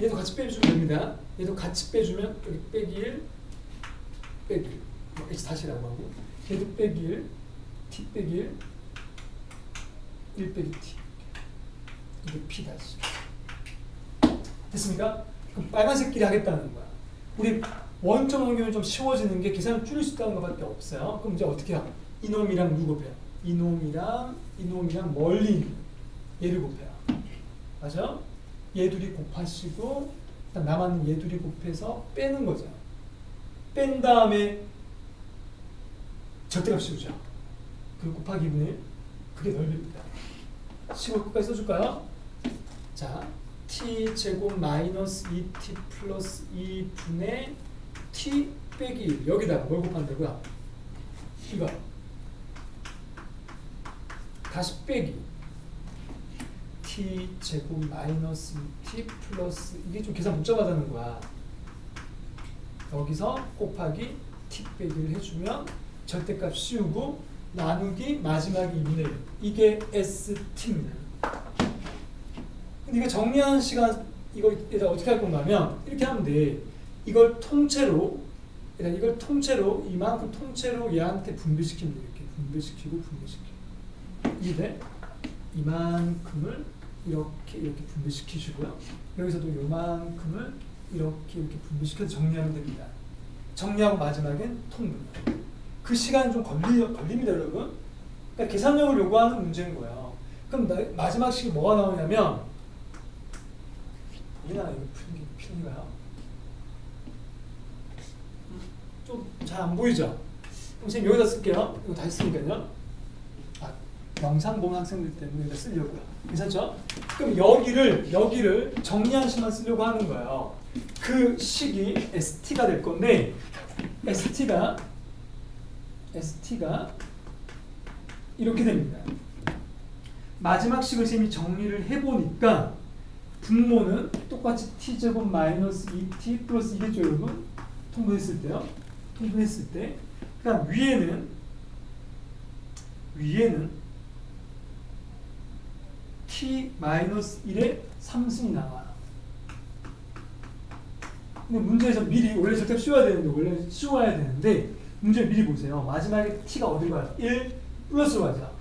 얘도 같이 빼주면 됩니다. 얘도 같이 빼주면 여기 빼기 1, 빼기 1. H 다시라고 하고 얘도 빼기 1, T 빼기 1, 1 빼기 T. 이게 P 다시. 됐습니까? 그럼 빨간색끼리 하겠다는 거야. 우리 원점 옮기면 좀 쉬워지는 게 계산을 줄일 수 있다는 것밖에 없어요. 그럼 이제 어떻게 해요? 이놈이랑 누구 곱해요? 이놈이랑 멀리 있는 얘를 곱해요. 맞아? 얘 둘이 곱하시고 남았는 얘 둘이 곱해서 빼는 거죠. 뺀 다음에 절대값 씌우죠. 그리고 곱하기 2분의 1. 그게 넓입니다. 15 끝까지 써줄까요? 자, t제곱 마이너스 2t 플러스 2분의 t 빼기 1. 여기다가 뭘 곱한다고요? 이거. 다시 빼기. t제곱 마이너스 2t 플러스 이게 좀 계산 복잡하다는 거야. 여기서 곱하기 t 빼기를 해주면 절대값 씌우고 나누기 마지막에 2분의 1. 이게 ST입니다. 근데 이거 정리하는 시간 이거 어떻게 할 건가 하면 이렇게 하면 돼. 이걸 통째로 이만큼 통째로 얘한테 분배시키면 돼. 이렇게 분배시키고 이게 이만큼을 이렇게 분배시키시고요. 여기서도 요만큼을 이렇게 분배시켜서 정리하면 됩니다. 정리하고 마지막엔 통분. 그 시간이 좀 걸립니다, 여러분. 그러니까 계산력을 요구하는 문제인 거예요. 그럼 마지막 식이 뭐가 나오냐면 이거 풀리가요? 좀 잘 안 보이죠? 선생님 여기다 쓸게요. 이거 다 했으니까요. 영상 보는 학생들 때문에 여기다 쓰려고요. 괜찮죠? 그럼 여기를 정리한 식만 쓰려고 하는 거예요. 그 식이 ST가 될 건데 ST가 이렇게 됩니다. 마지막 식을 쌤이 정리를 해보니까 분모는 똑같이 t제곱 마이너스 2t 플러스 2겠죠, 여러분? 통분했을 때요. 통분했을 때. 그러니까 위에는 t 마이너스 1의 3승이 나와요. 근데 문제에서 미리 원래 절대 씌워야 되는데 문제 미리 보세요. 마지막에 t가 어디로 가요? 1 플러스로 가죠.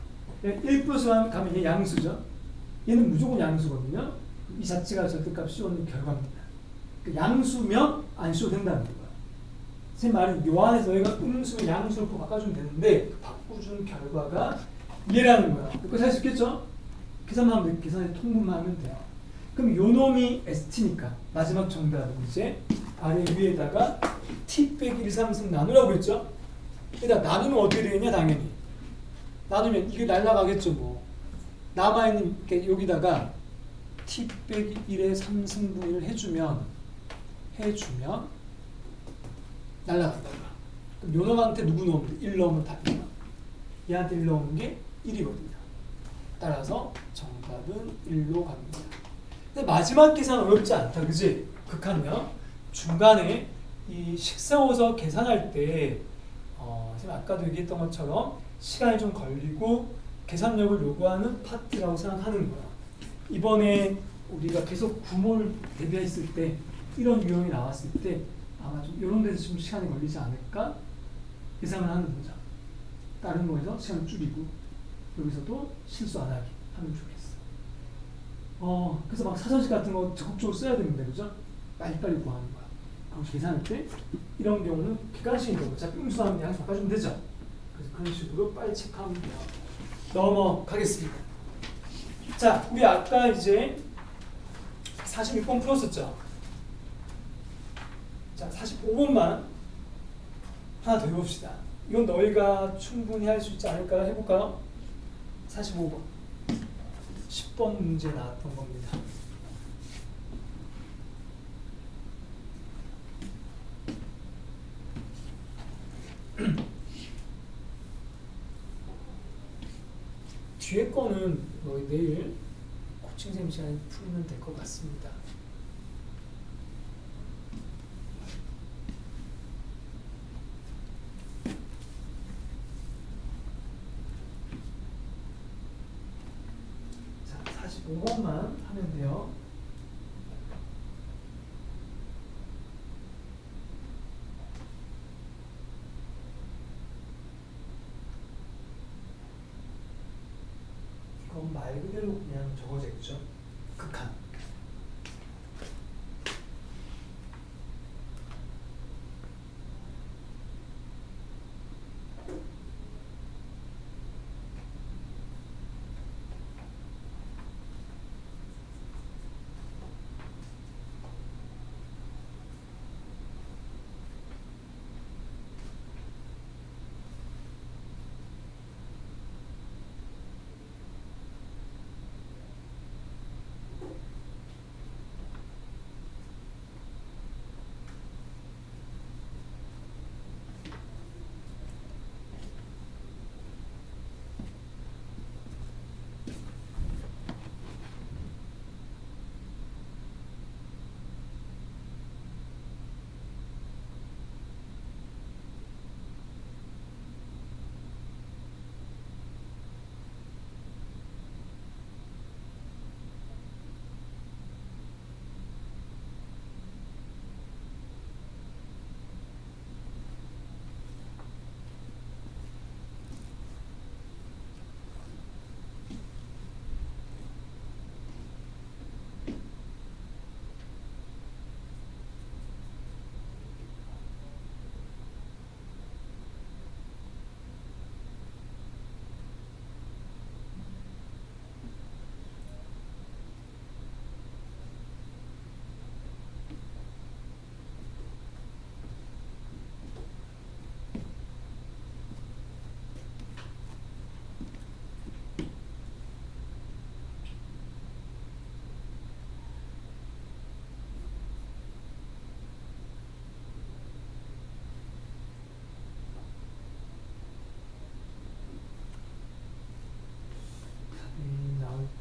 1 플러스 가면 얘 양수죠. 얘는 무조건 양수거든요. 이 자체가 절대값 씌우는 결과입니다. 양수면 안 씌워도 된다는 거예요. 제 말은 요 안에서 여기가 음수면 양수로 바꿔주면 되는데 바꿔준 결과가 얘라는 거야. 그거 살 수 있겠죠? 계산만 하면 계산에 통분만 하면 돼요. 그럼 요 놈이 ST니까 마지막 정답은 이제 아래 위에다가 t 빼기 1, 3승 나누라고 했죠? 일단 나누면 어떻게 되겠냐? 당연히 나누면 이게 날라가겠죠. 뭐 남아있는 게 여기다가 t 빼기 1의 3승분의를 해주면 날라간다. 그럼 요 놈한테 누구 넣으면 돼? 1 넣으면 답이죠. 얘한테 1 넣는 게 1이거든요. 따라서 정답은 1로 갑니다. 근데 마지막 계산 어렵지 않다, 그지? 극한요. 중간에 이 식 세워서 계산할 때, 선생님 아까도 얘기했던 것처럼 시간이 좀 걸리고 계산력을 요구하는 파트라고 생각하는 거야. 이번에 우리가 계속 구모를 대비했을 때 이런 유형이 나왔을 때 아마 좀 이런 데서 좀 시간이 걸리지 않을까 예상을 하는 거죠. 다른 거에서 시간을 줄이고 여기서도 실수 안 하게 하면 좋겠어. 그래서 막 사전식 같은 거 적극적으로 써야 되는데, 그죠? 빨리빨리 구하는 거야. 그럼 계산할 때 이런 경우는 객관식이니까 어차피 음수하면 양수 바꿔주면 되죠. 그래서 그런 식으로 빨리 체크하면 돼요. 넘어가겠습니다. 자, 우리 아까 이제 46번 풀었었죠? 자, 45번만 하나 더 해봅시다. 이건 너희가 충분히 할 수 있지 않을까 해볼까요? 45번 10번 문제 나왔던 겁니다. 뒤에 거는 너희 내일 코칭쌤 시간에 풀면 될 것 같습니다. 자, 45번만 하면 돼요. 이건 말 그대로 그냥 적어져 있죠. 극한.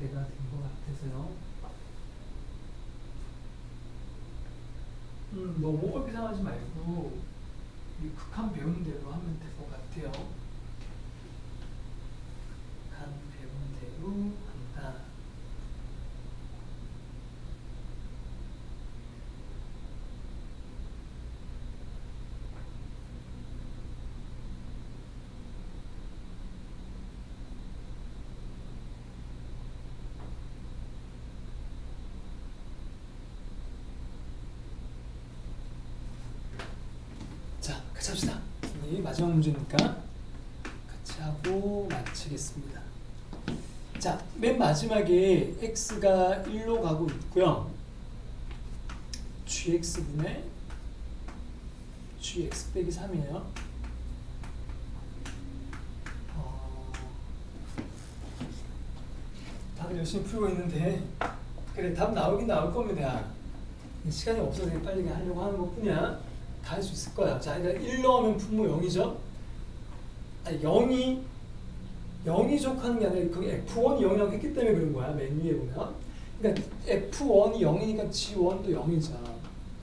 때가 된 것 같아서요. 너무 어렵게 생각하지 말고 이 극한 배운 대로 하면 될 것 같아요. 극한 배운 대로 한다. 자, 같이 합시다. 이 마지막 문제니까 같이 하고 마치겠습니다. 자, 맨 마지막에 x가 1로 가고 있고요. gx분의 gx 빼기 3이에요. 다들 열심히 풀고 있는데 그래, 답 나오긴 나올 겁니다. 시간이 없어서 빨리 하려고 하는 것 뿐이야. 다 할 수 있을 거야. 자, 그러니까 1 넣으면 분모 0이죠. 아니, 0이 족하는 게 아니라 거기 F1이 0이라고 했기 때문에 그런 거야. 맨 위에 보면. 그러니까 F1이 0이니까 G1도 0이죠.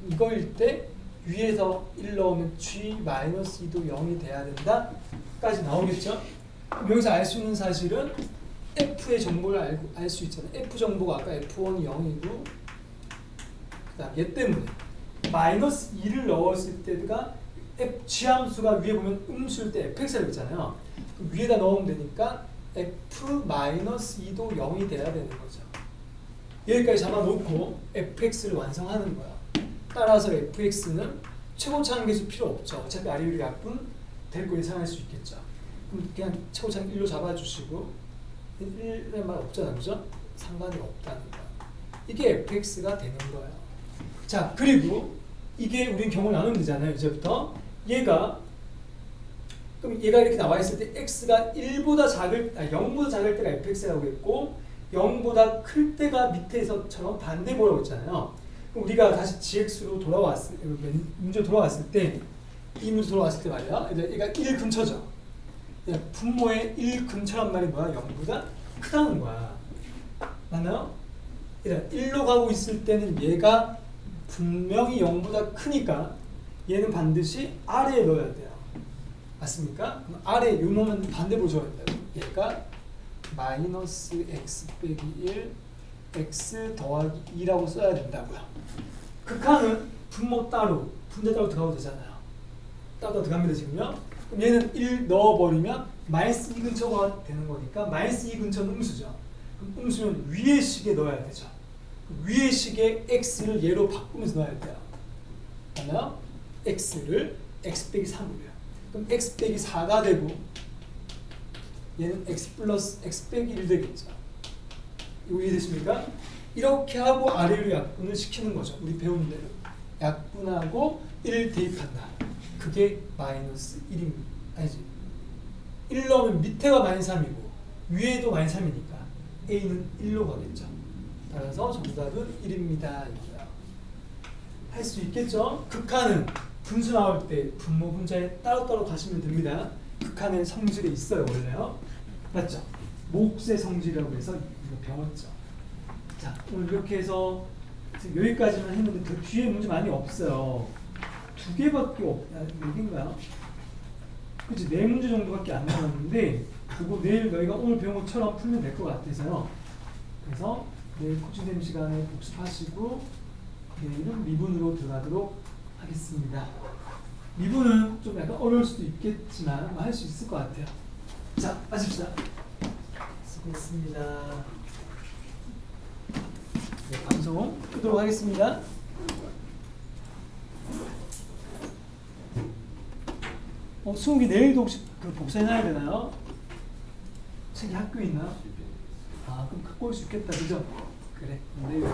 이거일 때 위에서 1 넣으면 G-2도 0이 돼야 된다 까지 나오겠죠. 여기서 알 수 있는 사실은 F의 정보를 알 수 있잖아요. F 정보가 아까 F1이 0이고 그 다음 얘 때문에 마이너스 2를 넣었을 때가 G함수가 위에 보면 음수일 때 fx라고 있잖아요. 그 위에다 넣으면 되니까 f-2도 0이 돼야 되는 거죠. 여기까지 잡아놓고 fx를 완성하는 거야. 따라서 fx는 최고차항 계수 필요 없죠. 어차피 아래위로 약분 될 거 예상할 수 있겠죠. 그럼 그냥 최고차항 1로 잡아주시고 1이라는 말 없잖아요. 그죠? 상관이 없다는 거야. 이게 fx가 되는 거예요. 자, 그리고 이게 우린 경우를 나누면 되잖아요. 이제부터 그럼 얘가 이렇게 나와 있을 때 x가 0보다 작을 때가 fx라고 했고 0보다 클 때가 밑에서처럼 반대 보라고 했잖아요. 그럼 우리가 다시 gx로 문제 돌아왔을 때 이 문제 돌아왔을 때 말이야. 얘가 1 근처죠. 분모의 1 근처란 말이 뭐야? 0보다 크다는 거야. 맞나요? 1로 가고 있을 때는 얘가 분명히 0보다 크니까 얘는 반드시 아래에 넣어야 돼요. 맞습니까? 그럼 아래 요 놈은 반대로 줘야 돼요. 얘가 마이너스 x 빼기 1 x 더하기 2라고 써야 된다고요. 극한은 분모 따로 분자 따로 들어가도 되잖아요. 따로 들어갑니다 지금요. 그럼 얘는 1 넣어버리면 마이너스 2 근처가 되는 거니까 마이너스 2 근처는 음수죠. 그럼 음수는 위의 식에 넣어야 되죠. 위의 식의 x를 얘로 바꾸면서 넣어야 돼요. 맞나요? x를 x 빼기 3으로요. 그럼 x 빼기 4가 되고 얘는 x 플러스 x 빼기 1 되겠죠. 이거 이해되십니까? 이렇게 하고 아래로 약분을 시키는 거죠. 우리 배운 대로. 약분하고 1 대입한다. 그게 마이너스 1입니다. 아니지. 1 넣으면 밑에가 마이너스 3이고 위에도 마이너스 3이니까 a는 1로 가겠죠. 따라서 정답은 1입니다. 할 수 있겠죠? 극한은 분수 나올 때 분모 분자에 따로따로 가시면 됩니다. 극한은 성질에 있어요 원래요. 맞죠? 몫의 성질이라고 해서 이거 배웠죠. 자, 오늘 이렇게 해서 지금 여기까지만 했는데 더 뒤에 문제 많이 없어요. 2개밖에 없. 4개인가요? 그치, 4문제 정도밖에 안 남았는데 그거 내일 너희가 오늘 배운 것처럼 풀면 될 것 같아서요. 그래서 내일 코칭되는 시간에 복습하시고 내일은 미분으로 들어가도록 하겠습니다. 미분은 좀 약간 어려울 수도 있겠지만 할 수 있을 것 같아요. 자, 마칩시다. 수고했습니다. 네, 방송 끄도록 하겠습니다. 수업이 내일도 혹시 복사해놔야 되나요? 책이 학교에 있나요? 아, 그럼 갖고 올 수 있겠다, 그죠? 그래, 내일.